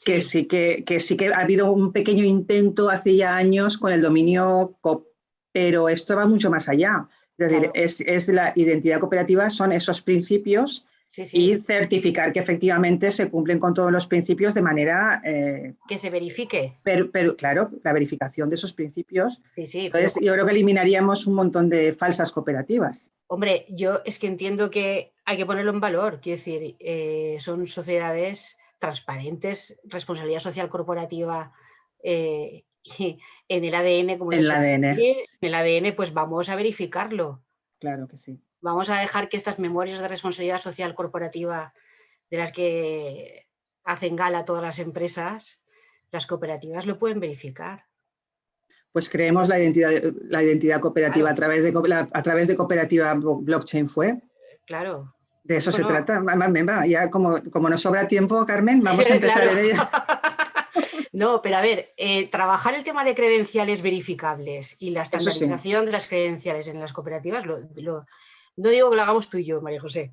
que sí que ha habido un pequeño intento hace ya años con el dominio COP, pero esto va mucho más allá. Es decir, Claro. es la identidad cooperativa, son esos principios y certificar que efectivamente se cumplen con todos los principios de manera... que se verifique. Pero claro, la verificación de esos principios. Sí, entonces, yo creo que eliminaríamos un montón de falsas cooperativas. Hombre, yo es que entiendo que hay que ponerlo en valor. Quiero decir, son sociedades transparentes, responsabilidad social corporativa en el ADN, como en el ADN. En el ADN, pues vamos a verificarlo. Claro que sí. Vamos a dejar que estas memorias de responsabilidad social corporativa de las que hacen gala todas las empresas, las cooperativas lo pueden verificar. Pues creemos la identidad cooperativa claro. a través de cooperativa blockchain fue. Claro. De eso se trata. Ya como nos sobra tiempo, Carmen, vamos a empezar en ella. No, pero a ver, trabajar el tema de credenciales verificables y la estandarización de las credenciales en las cooperativas, no digo que lo hagamos tú y yo, María José.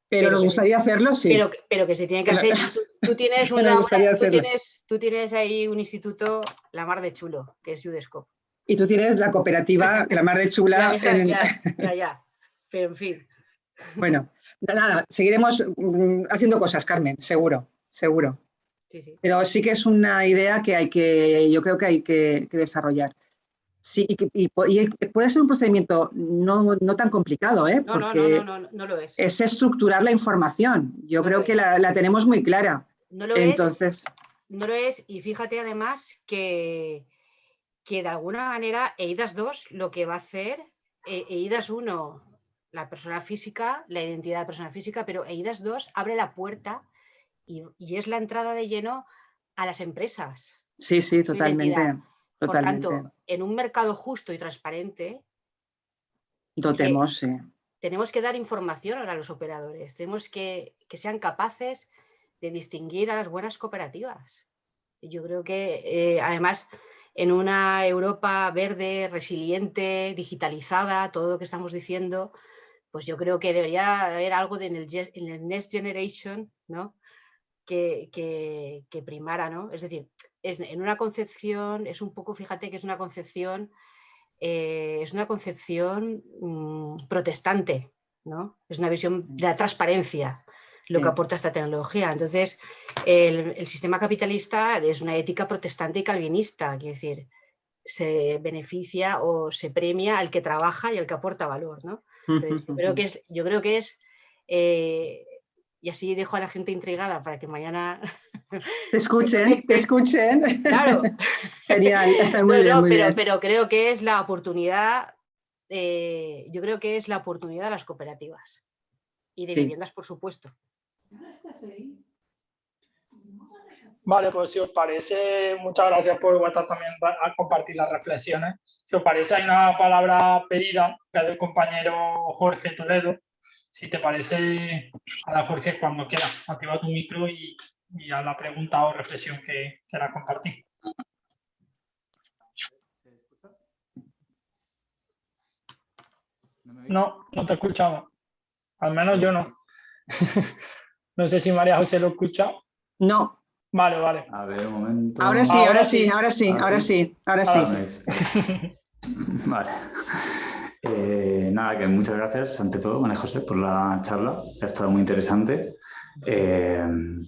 Pero nos gustaría hacerlo, sí. Pero que se tiene que hacer. Tú tienes ahí un instituto la mar de chulo, que es UDESCOP. Y tú tienes la cooperativa la mar de chula. Ya. Pero en fin. Bueno, nada, seguiremos haciendo cosas, Carmen, seguro. Sí. Pero sí que es una idea que yo creo que hay que desarrollar. Sí, y puede ser un procedimiento no tan complicado, porque no lo es. Es estructurar la información. Yo creo que la tenemos muy clara. No lo Entonces... No lo es, y fíjate además que de alguna manera EIDAS 2 lo que va a hacer, EIDAS 1, la persona física, la identidad de persona física, pero EIDAS 2 abre la puerta y es la entrada de lleno a las empresas. Sí, totalmente. Por tanto, en un mercado justo y transparente, tenemos que dar información a los operadores, tenemos que sean capaces de distinguir a las buenas cooperativas. Yo creo que, además, en una Europa verde, resiliente, digitalizada, todo lo que estamos diciendo, pues yo creo que debería haber algo en el Next Generation, ¿no? que primara, ¿no? Es decir, en una concepción, es un poco, fíjate que es una concepción protestante, ¿no? Es una visión de la transparencia lo que aporta esta tecnología. Entonces, el sistema capitalista es una ética protestante y calvinista, quiere decir, se beneficia o se premia al que trabaja y al que aporta valor, ¿no? Entonces, yo creo que es y así dejo a la gente intrigada para que mañana te escuchen. Claro. Genial. Muy bien. Pero creo que es la oportunidad, yo creo que es la oportunidad de las cooperativas y de viviendas, por supuesto. Vale, pues si os parece, muchas gracias por vuestra también a compartir las reflexiones. Si os parece, hay una palabra pedida que es del compañero Jorge Toledo. Si te parece, Ana Jorge, cuando quieras, activa tu micro y a la pregunta o reflexión que quieras compartir. No te escuchamos. Al menos yo no. No sé si María José lo escucha. No. Vale. A ver, un momento. Ahora sí. Vale. Nada, que muchas gracias ante todo, María José, por la charla. Ha estado muy interesante. Creo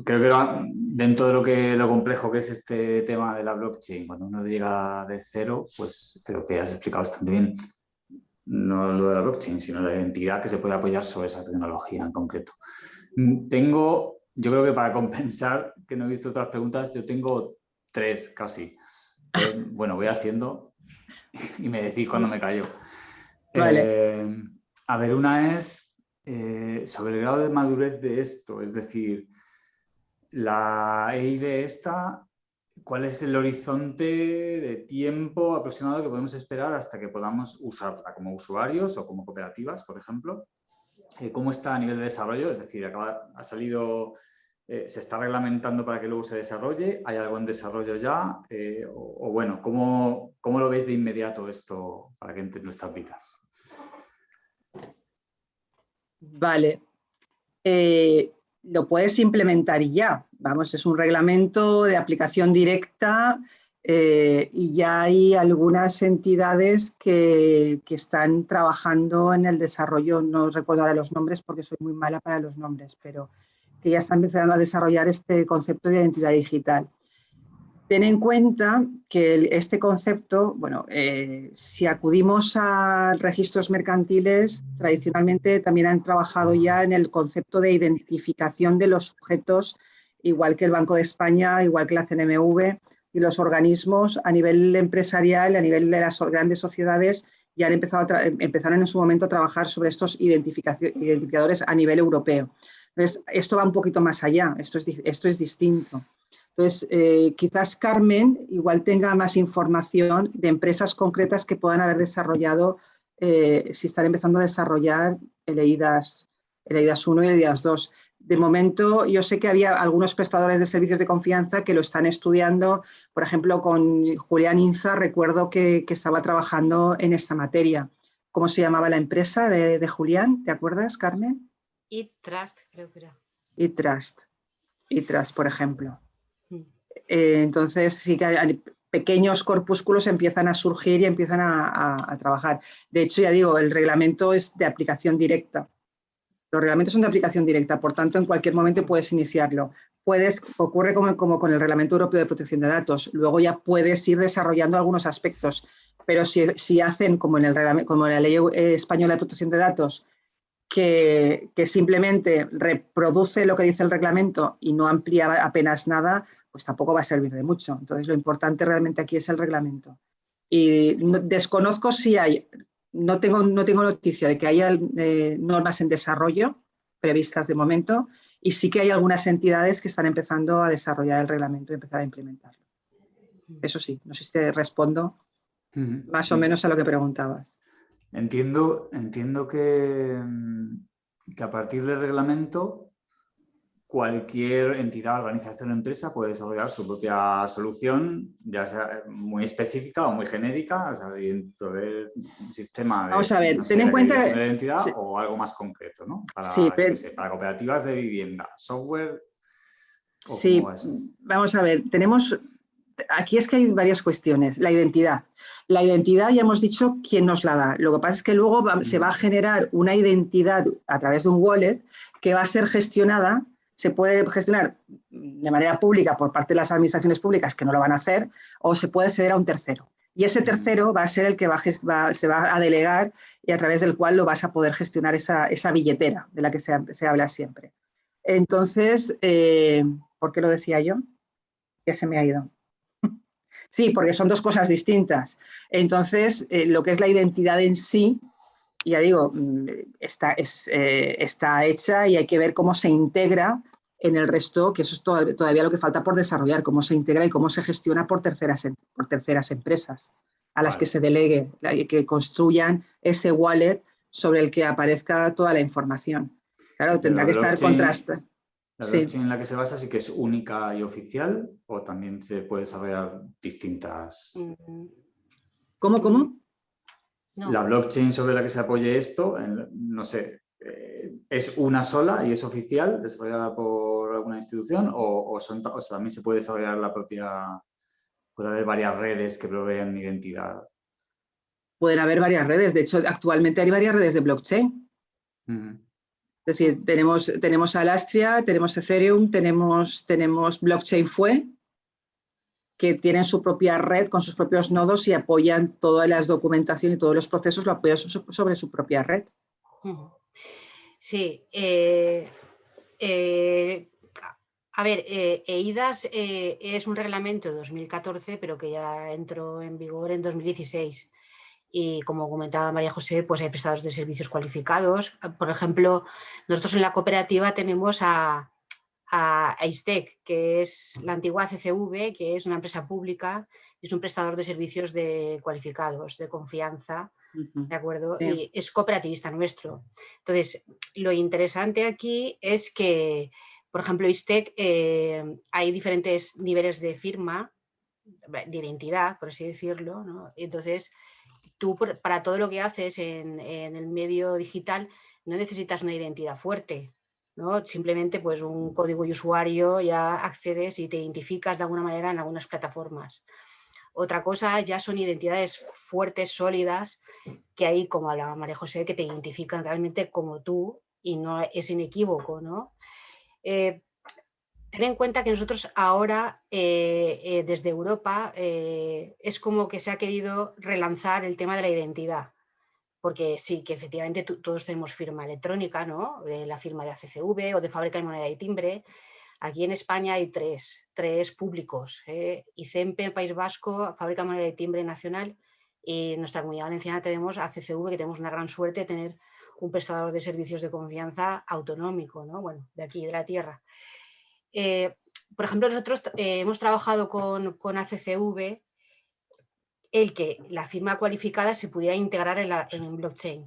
que dentro de lo complejo que es este tema de la blockchain, cuando uno llega de cero, pues creo que has explicado bastante bien. No lo de la blockchain, sino la identidad que se puede apoyar sobre esa tecnología en concreto. Yo creo que para compensar que no he visto otras preguntas, yo tengo 3 casi. Bueno, voy haciendo y me decís cuando me callo. Vale. A ver, una es sobre el grado de madurez de esto, es decir, la EID esta, ¿cuál es el horizonte de tiempo aproximado que podemos esperar hasta que podamos usarla como usuarios o como cooperativas, por ejemplo? ¿Cómo está a nivel de desarrollo? Es decir, ha salido, se está reglamentando para que luego se desarrolle, ¿hay algo en desarrollo ya? O bueno, ¿cómo lo veis de inmediato esto para que entre en nuestras vidas? Vale. lo puedes implementar y ya. Vamos, es un reglamento de aplicación directa y ya hay algunas entidades que están trabajando en el desarrollo, no recuerdo ahora los nombres porque soy muy mala para los nombres, pero que ya están empezando a desarrollar este concepto de identidad digital. Ten en cuenta que este concepto, bueno, si acudimos a registros mercantiles, tradicionalmente también han trabajado ya en el concepto de identificación de los sujetos, igual que el Banco de España, igual que la CNMV y los organismos a nivel empresarial, a nivel de las grandes sociedades, ya empezaron en su momento a trabajar sobre estos identificadores a nivel europeo. Entonces, esto va un poquito más allá, esto es distinto. Entonces, quizás Carmen igual tenga más información de empresas concretas que puedan haber desarrollado, si están empezando a desarrollar el EIDAS 1 y el EIDAS 2. De momento, yo sé que había algunos prestadores de servicios de confianza que lo están estudiando. Por ejemplo, con Julián Inza, recuerdo que estaba trabajando en esta materia. ¿Cómo se llamaba la empresa de Julián? ¿Te acuerdas, Carmen? eTrust, creo que era. eTrust, por ejemplo. Entonces, sí que hay pequeños corpúsculos empiezan a surgir y empiezan a trabajar. De hecho, ya digo, el reglamento es de aplicación directa. Los reglamentos son de aplicación directa, por tanto, en cualquier momento puedes iniciarlo. Ocurre como con el Reglamento Europeo de Protección de Datos. Luego ya puedes ir desarrollando algunos aspectos, pero si hacen como en la Ley Española de Protección de Datos, que simplemente reproduce lo que dice el reglamento y no amplía apenas nada, pues tampoco va a servir de mucho. Entonces, lo importante realmente aquí es el reglamento. Y desconozco si hay, no tengo noticia de que haya normas en desarrollo previstas de momento, y sí que hay algunas entidades que están empezando a desarrollar el reglamento y empezar a implementarlo. Eso sí, no sé si te respondo más o menos a lo que preguntabas. Entiendo que a partir del reglamento cualquier entidad, organización o empresa puede desarrollar su propia solución, ya sea muy específica o muy genérica, o sea, dentro del sistema de, vamos a ver, no sé, ten en cuenta de la identidad, sí, o algo más concreto, ¿no? Para, sí, para cooperativas de vivienda, software, ¿o sí, cómo va eso? vamos a ver, aquí es que hay varias cuestiones. La identidad ya hemos dicho quién nos la da. Lo que pasa es que luego se va a generar una identidad a través de un wallet que va a ser gestionada. Se puede gestionar de manera pública por parte de las administraciones públicas, que no lo van a hacer, o se puede ceder a un tercero. Y ese tercero va a ser el que se va a delegar y a través del cual lo vas a poder gestionar esa billetera de la que se habla siempre. Entonces, ¿por qué lo decía yo? Ya se me ha ido. Sí, porque son dos cosas distintas. Entonces, lo que es la identidad en sí, ya digo, está hecha y hay que ver cómo se integra en el resto, que eso es todavía lo que falta por desarrollar, cómo se integra y cómo se gestiona por terceras empresas a las que se delegue, que construyan ese wallet sobre el que aparezca toda la información. Claro, tendrá que estar contrastada. ¿La blockchain en la que se basa sí que es única y oficial, o también se puede desarrollar distintas? ¿Cómo? No. La blockchain sobre la que se apoye esto, no sé, ¿es una sola y es oficial, desarrollada por alguna institución, o también se puede desarrollar la propia, puede haber varias redes que proveen identidad? Pueden haber varias redes, de hecho, actualmente hay varias redes de blockchain. Es decir, tenemos Alastria, tenemos Ethereum, tenemos Blockchain Fue, que tienen su propia red con sus propios nodos y apoyan toda la documentación y todos los procesos, lo apoyan sobre su propia red. Sí. A ver, EIDAS es un reglamento de 2014, pero que ya entró en vigor en 2016. Y como comentaba María José, pues hay prestadores de servicios cualificados. Por ejemplo, nosotros en la cooperativa tenemos a Eistec, que es la antigua CCV, que es una empresa pública, y es un prestador de servicios cualificados, de confianza, ¿de acuerdo? Sí. Y es cooperativista nuestro. Entonces, lo interesante aquí es que, por ejemplo, Eistec, hay diferentes niveles de firma, de identidad, por así decirlo, ¿no? Entonces, tú para todo lo que haces en el medio digital no necesitas una identidad fuerte. ¿no? Simplemente pues un código de usuario, ya accedes y te identificas de alguna manera en algunas plataformas. Otra cosa ya son identidades fuertes, sólidas, que ahí, como hablaba María José, que te identifican realmente como tú y no es inequívoco, ¿no? Ten en cuenta que nosotros ahora, desde Europa, es como que se ha querido relanzar el tema de la identidad. Porque sí, que efectivamente todos tenemos firma electrónica, ¿no? La firma de ACCV o de Fábrica de Moneda y Timbre. Aquí en España hay tres públicos, ICEMPE, País Vasco, Fábrica de Moneda y Timbre Nacional, y en nuestra Comunidad Valenciana tenemos ACCV, que tenemos una gran suerte de tener un prestador de servicios de confianza autonómico, ¿no? Bueno, de aquí, de la tierra. Por ejemplo, nosotros hemos trabajado con ACCV el que la firma cualificada se pudiera integrar en blockchain.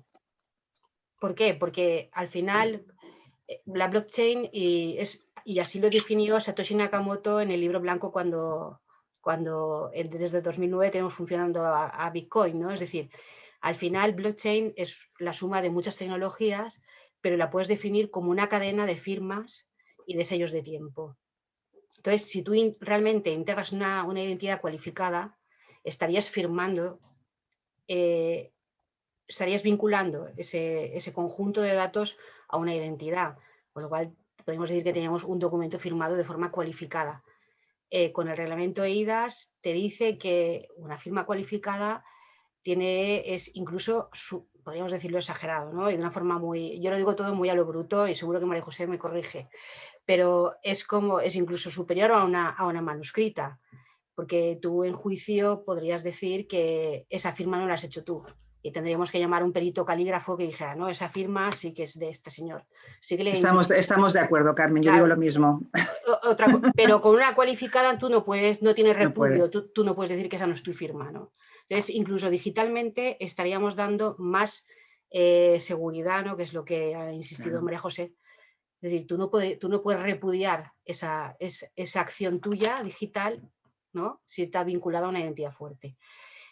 ¿Por qué? Porque al final la blockchain, y así lo definió Satoshi Nakamoto en el libro blanco cuando desde 2009 tenemos funcionando a Bitcoin, ¿no? Es decir, al final blockchain es la suma de muchas tecnologías, pero la puedes definir como una cadena de firmas y de sellos de tiempo. Entonces, si tú realmente integras una identidad cualificada, estarías firmando, estarías vinculando ese conjunto de datos a una identidad, con lo cual podemos decir que teníamos un documento firmado de forma cualificada. Con el reglamento EIDAS te dice que una firma cualificada es incluso, podríamos decirlo, exagerado, ¿no? Y de una forma yo lo digo todo muy a lo bruto y seguro que María José me corrige, pero es incluso superior a una manuscrita, porque tú en juicio podrías decir que esa firma no la has hecho tú y tendríamos que llamar a un perito calígrafo que dijera, no, esa firma sí que es de este señor. Sí que estamos de acuerdo, Carmen, claro, yo digo lo mismo. Pero con una cualificada tú no tienes repudio, no tú no puedes decir que esa no es tu firma, ¿no? Entonces, incluso digitalmente estaríamos dando más seguridad, ¿no? Que es lo que ha insistido María José. Es decir, tú no puedes repudiar esa acción tuya digital, ¿no? Si está vinculada a una identidad fuerte.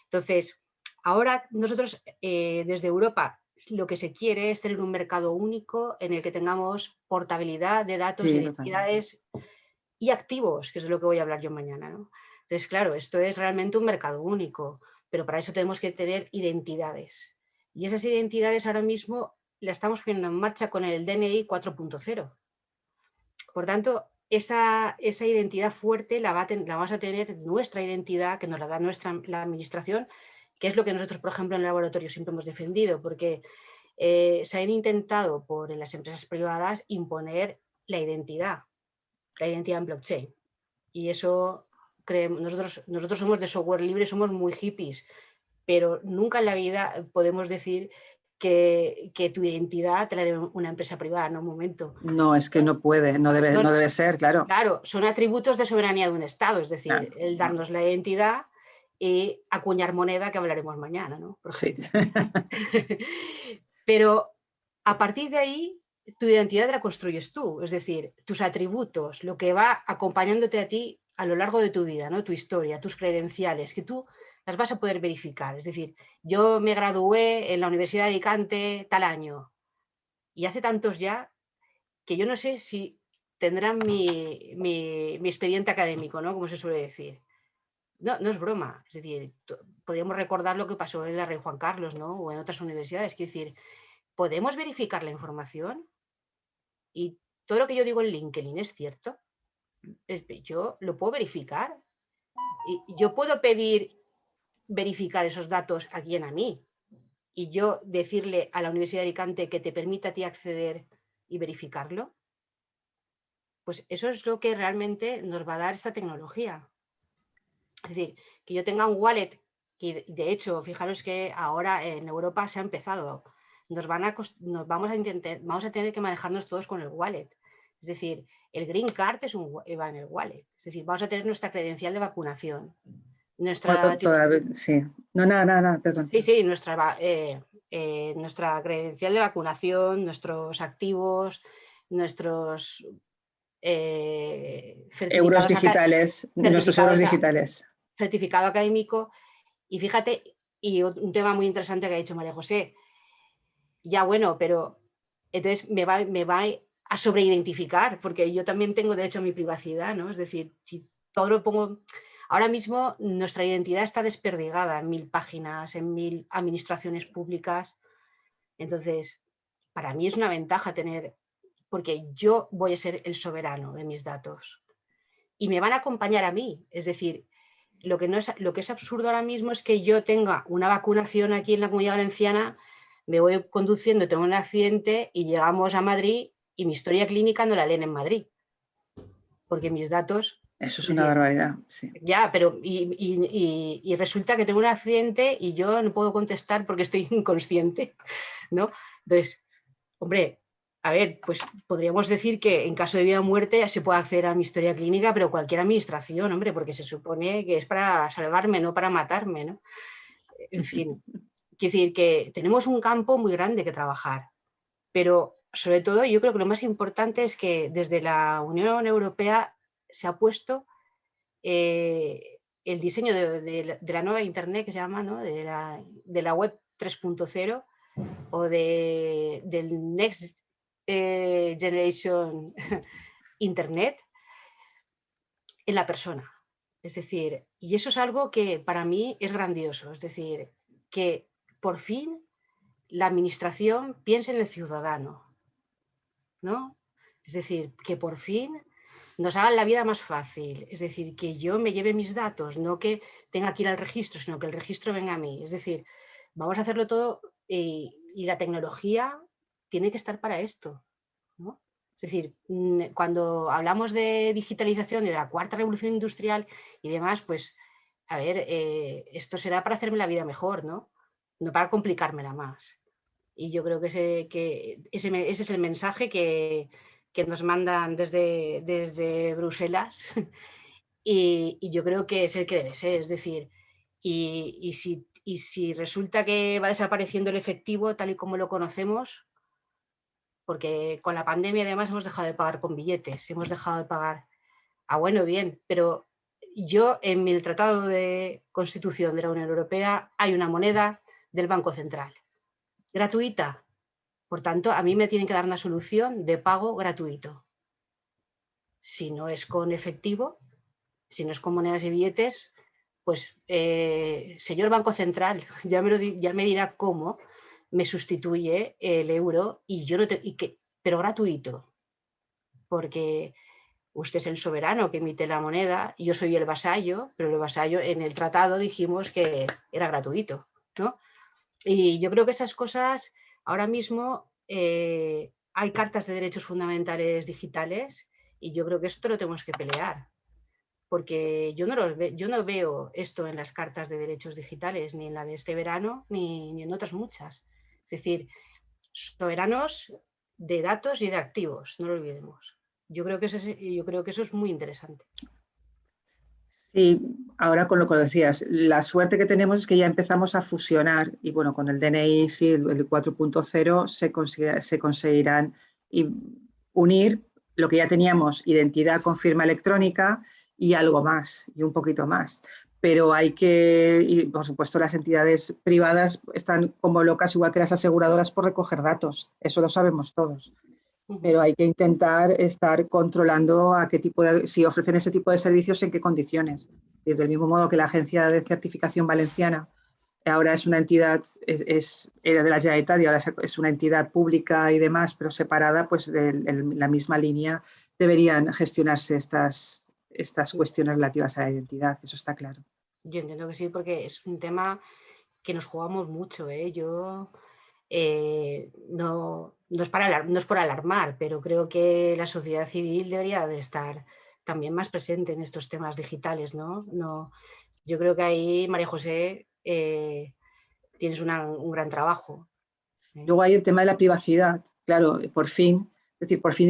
Entonces, ahora nosotros desde Europa lo que se quiere es tener un mercado único en el que tengamos portabilidad de datos, sí, identidades y activos, que es de lo que voy a hablar yo mañana, ¿no? Entonces, claro, esto es realmente un mercado único, pero para eso tenemos que tener identidades. Y esas identidades ahora mismo las estamos poniendo en marcha con el DNI 4.0. Por tanto, esa identidad fuerte la vamos a tener, nuestra identidad, que nos la da la administración, que es lo que nosotros, por ejemplo, en el laboratorio siempre hemos defendido, porque se han intentado en las empresas privadas imponer la identidad en blockchain. Y eso, nosotros somos de software libre, somos muy hippies, pero nunca en la vida podemos decir que tu identidad te la dé una empresa privada, no, un momento. No, es que no puede, no debe ser, claro. Claro, son atributos de soberanía de un Estado, es decir, claro, el darnos la identidad y acuñar moneda, que hablaremos mañana, ¿no? Sí. Pero a partir de ahí, tu identidad la construyes tú, es decir, tus atributos, lo que va acompañándote a ti a lo largo de tu vida, ¿no? Tu historia, tus credenciales, que tú las vas a poder verificar. Es decir, yo me gradué en la Universidad de Alicante tal año y hace tantos ya que yo no sé si tendrán mi expediente académico, ¿no? Como se suele decir. No, no es broma. Es decir, podríamos recordar lo que pasó en la Rey Juan Carlos, ¿no? O en otras universidades. Es decir, ¿podemos verificar la información? Y todo lo que yo digo en LinkedIn es cierto. Yo lo puedo verificar. Y yo puedo pedir verificar esos datos a quien a mí. Y yo decirle a la Universidad de Alicante que te permita a ti acceder y verificarlo. Pues eso es lo que realmente nos va a dar esta tecnología. Es decir, que yo tenga un wallet, que de hecho, fijaros que ahora en Europa se ha empezado, vamos a tener que manejarnos todos con el wallet. Es decir, el Green Card va en el wallet. Es decir, vamos a tener nuestra credencial de vacunación. Sí. No, nada, perdón. Sí, nuestra credencial de vacunación, nuestros activos, nuestros euros digitales, nuestros euros digitales. Certificado académico. Y fíjate, y un tema muy interesante que ha dicho María José, ya bueno, pero entonces me va a sobreidentificar, porque yo también tengo derecho a mi privacidad, ¿no? Es decir, si todo lo pongo... Ahora mismo nuestra identidad está desperdigada en 1000 páginas, en 1000 administraciones públicas. Entonces, para mí es una ventaja tener, porque yo voy a ser el soberano de mis datos y me van a acompañar a mí. Es decir, lo que es absurdo ahora mismo es que yo tenga una vacunación aquí en la Comunidad Valenciana, me voy conduciendo, tengo un accidente y llegamos a Madrid y mi historia clínica no la leen en Madrid, porque mis datos... Eso es una barbaridad, sí. Ya, pero y resulta que tengo un accidente y yo no puedo contestar porque estoy inconsciente, ¿no? Entonces, hombre, a ver, pues podríamos decir que en caso de vida o muerte ya se puede acceder a mi historia clínica, pero cualquier administración, hombre, porque se supone que es para salvarme, no para matarme, ¿no? En fin, quiero decir que tenemos un campo muy grande que trabajar, pero sobre todo yo creo que lo más importante es que desde la Unión Europea se ha puesto el diseño de la nueva Internet que se llama, ¿no? de la web 3.0 o del Next Generation Internet en la persona. Es decir, y eso es algo que para mí es grandioso. Es decir, que por fin la administración piense en el ciudadano, ¿no? Es decir, que por fin nos hagan la vida más fácil, es decir, que yo me lleve mis datos, no que tenga que ir al registro, sino que el registro venga a mí. Es decir, vamos a hacerlo todo y la tecnología tiene que estar para esto, ¿no? Es decir, cuando hablamos de digitalización y de la cuarta revolución industrial y demás, pues, a ver, esto será para hacerme la vida mejor, ¿no? No para complicármela más. Y yo creo que ese es el mensaje que nos mandan desde Bruselas y yo creo que es el que debe ser. Es decir, y si resulta que va desapareciendo el efectivo tal y como lo conocemos, porque con la pandemia además hemos dejado de pagar con billetes, hemos dejado de pagar, bueno, bien, pero yo en el Tratado de Constitución de la Unión Europea hay una moneda del Banco Central, gratuita. Por tanto, a mí me tienen que dar una solución de pago gratuito. Si no es con efectivo, si no es con monedas y billetes, pues, señor Banco Central, ya me dirá cómo me sustituye el euro pero gratuito. Porque usted es el soberano que emite la moneda, yo soy el vasallo, pero el vasallo en el tratado dijimos que era gratuito, ¿no? Y yo creo que esas cosas... Ahora mismo hay cartas de derechos fundamentales digitales y yo creo que esto lo tenemos que pelear, porque yo no veo esto en las cartas de derechos digitales, ni en la de este verano, ni en otras muchas. Es decir, soberanos de datos y de activos, no lo olvidemos. Yo creo que eso es muy interesante. Sí, ahora con lo que decías, la suerte que tenemos es que ya empezamos a fusionar y bueno, con el DNI, sí, el 4.0 se conseguirán unir lo que ya teníamos, identidad con firma electrónica y algo más, y un poquito más. Pero hay que, y por supuesto las entidades privadas están como locas, igual que las aseguradoras, por recoger datos, eso lo sabemos todos. Pero hay que intentar estar controlando a qué tipo si ofrecen ese tipo de servicios, en qué condiciones. Y del mismo modo que la Agencia de Certificación Valenciana ahora es una entidad, era de la Generalitat y ahora es una entidad pública y demás, pero separada, pues de la misma línea deberían gestionarse estas cuestiones relativas a la identidad, eso está claro. Yo entiendo que sí, porque es un tema que nos jugamos mucho, ¿eh? Yo... no es por alarmar, pero creo que la sociedad civil debería de estar también más presente en estos temas digitales, ¿no? Yo creo que ahí, María José, tienes un gran trabajo. Luego hay el tema de la privacidad, claro, por fin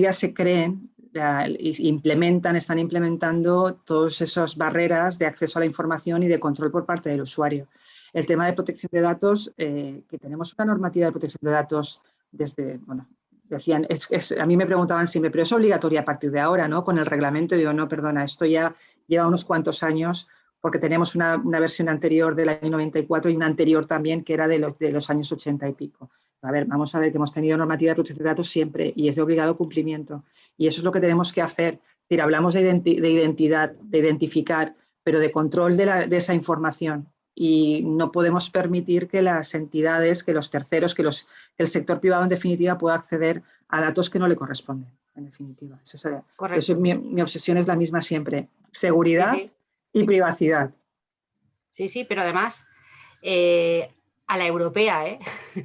ya se creen, están implementando todas esas barreras de acceso a la información y de control por parte del usuario. El tema de protección de datos, que tenemos una normativa de protección de datos desde, bueno, decían, a mí me preguntaban siempre, pero es obligatoria a partir de ahora, ¿no? Con el reglamento, digo, no, perdona, esto ya lleva unos cuantos años, porque tenemos una versión anterior del año 94 y una anterior también que era de los años 80 y pico. A ver, vamos a ver que hemos tenido normativa de protección de datos siempre y es de obligado cumplimiento. Y eso es lo que tenemos que hacer. Es decir, hablamos de identidad, de identificar, pero de control de esa información. Y no podemos permitir que las entidades, que los terceros, que el sector privado en definitiva pueda acceder a datos que no le corresponden, en definitiva. Correcto. Mi obsesión es la misma siempre. Seguridad Sí, sí. y privacidad. Sí, sí, pero además a la europea, ¿eh?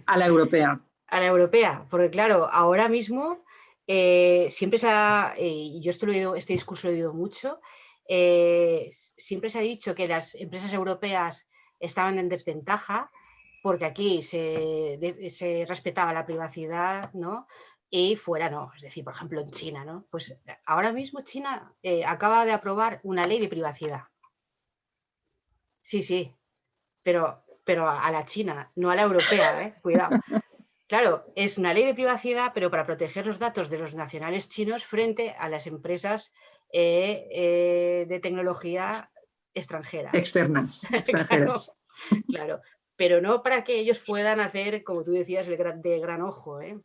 A la europea. A la europea, porque claro, ahora mismo siempre se ha, y yo este discurso lo he oído mucho, siempre se ha dicho que las empresas europeas estaban en desventaja porque aquí se respetaba la privacidad, ¿no? Y fuera no, es decir, por ejemplo en China, ¿no? Pues ahora mismo China acaba de aprobar una ley de privacidad. Sí, sí, pero a la China, no a la europea, ¿eh? Cuidado. Claro, es una ley de privacidad, pero para proteger los datos de los nacionales chinos frente a las empresas de tecnología extranjera. Externas, extranjeras. Claro, claro, pero no para que ellos puedan hacer, como tú decías, de gran ojo, ¿eh?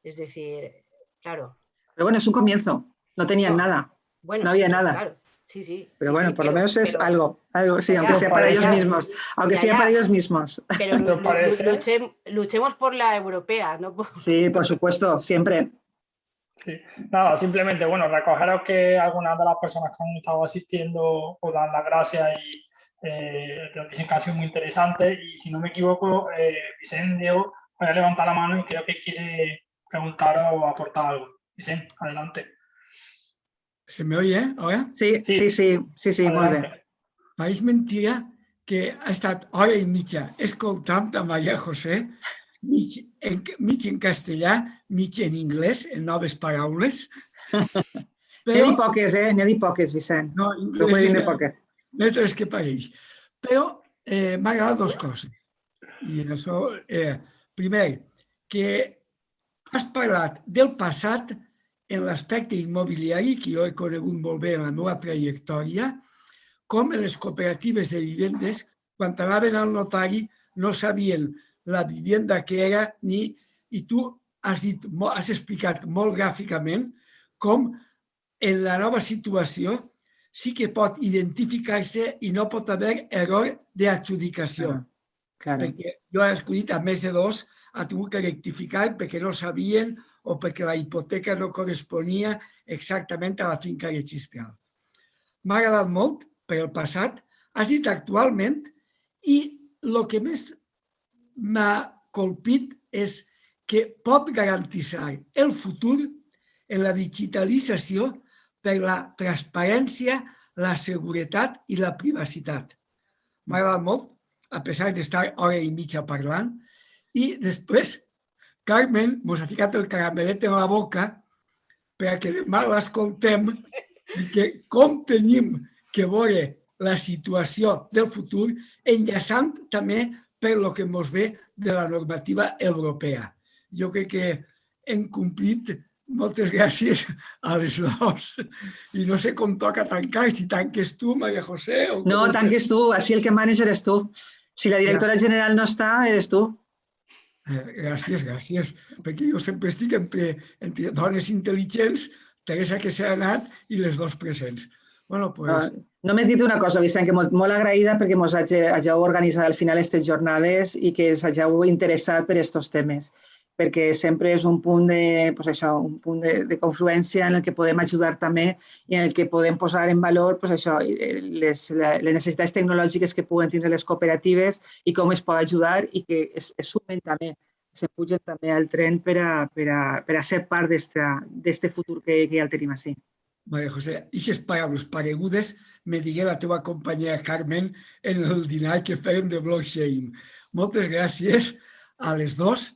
Es decir, claro. Pero bueno, es un comienzo. No tenían No, nada. bueno, No sí, había nada. claro. Sí, sí. Pero sí, bueno, sí, por lo menos es algo, sí, ya, aunque sea para ellos ya, mismos. Aunque ya, sea ya. para ellos mismos. Pero ¿Os parece? luchemos por la europea, ¿no? Sí, por supuesto, siempre. Sí. Nada, simplemente, bueno, recogeros que algunas de las personas que han estado asistiendo os dan las gracias y que os dicen que ha sido muy interesante. Y si no me equivoco, Vicente, Diego, voy a levantar la mano y creo que quiere preguntar o aportar algo. Vicente, adelante. ¿Se me oye ahora? Sí, Sí, molt bé. adelante. Pareix mentira que ha estat hora i mitja escoltant a Maria José, mig en castellà, mig en anglès, en noves paraules. N'hi ha Però, dit poques, N'hi ha dit poques, Vicent. no, Però puede anglès dir de poques. més és que pareix. Però m'ha agradat dues coses. I en això, primer, que has parlat del passat en l'aspecte immobiliari, que jo he conegut molt bé en la meva trajectòria, com en les cooperatives de vivendes, quan anaven al notari no sabien la vivienda que era ni... I tu has explicat molt gràficament com en la nova situació sí que pot identificar-se i no pot haver error d'adjudicació. Claro. Perquè jo he escollit a més de dos, ha tingut que rectificar perquè no sabien o perquè la hipoteca no corresponia exactament a la finca registral. M'ha agradat molt per el passat, has dit actualment, i el que més m'ha colpit és que pot garantir el futur en la digitalització per la transparència, la seguretat i la privacitat. M'ha agradat molt, a pesar d'estar hora i mitja parlant. I després, Carmen mos ha ficat el caramelet en la boca perquè demà l'escoltem i que com tenim que veure la situació del futur enllaçant també per lo que ens ve de la normativa europea. Jo crec que hem complit. Moltes gràcies a les dos. I no sé com toca tancar, si tanques tu, Maria José. O no, tanques tu, així el que manes eres tu. Si la directora general no està, eres tu. Gràcies, gràcies, perquè jo sempre estic entre dones intel·ligents, Teresa que s'ha anat i les dos presents. Bueno, pues... Només dit una cosa, Vicent, que molt agraïda perquè ens hàgiu organitzat al final aquestes jornades i que us hàgiu interessat per aquests temes, perquè sempre és un punt de confluència en el que podem ajudar també i en el que podem posar en valor les necessitats tecnològiques que puguen tenir les cooperatives i com es pot ajudar i que es sumen també, se pugen també al tren per a ser part d'aquest futur que ja el tenim així. Maria José, aquestes paraules paregudes me digué la teva companyera Carmen en el dinar que feien de blockchain. Moltes gràcies a les dos.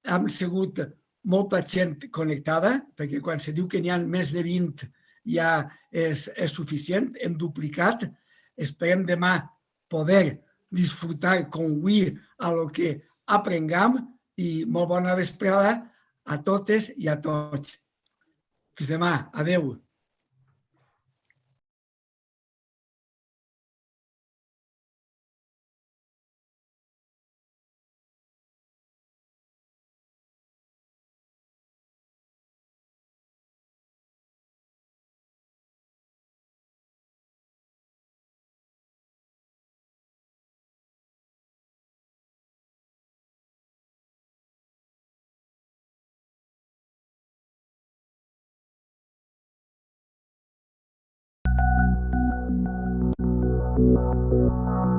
Hem sigut molta gent connectada, perquè quan se diu que n'hi ha més de 20 ja és suficient, hem duplicat. Esperem demà poder disfrutar com avui a lo que aprenguem i molt bona vesprada a totes i a tots. Fins demà. Adéu. Thank you.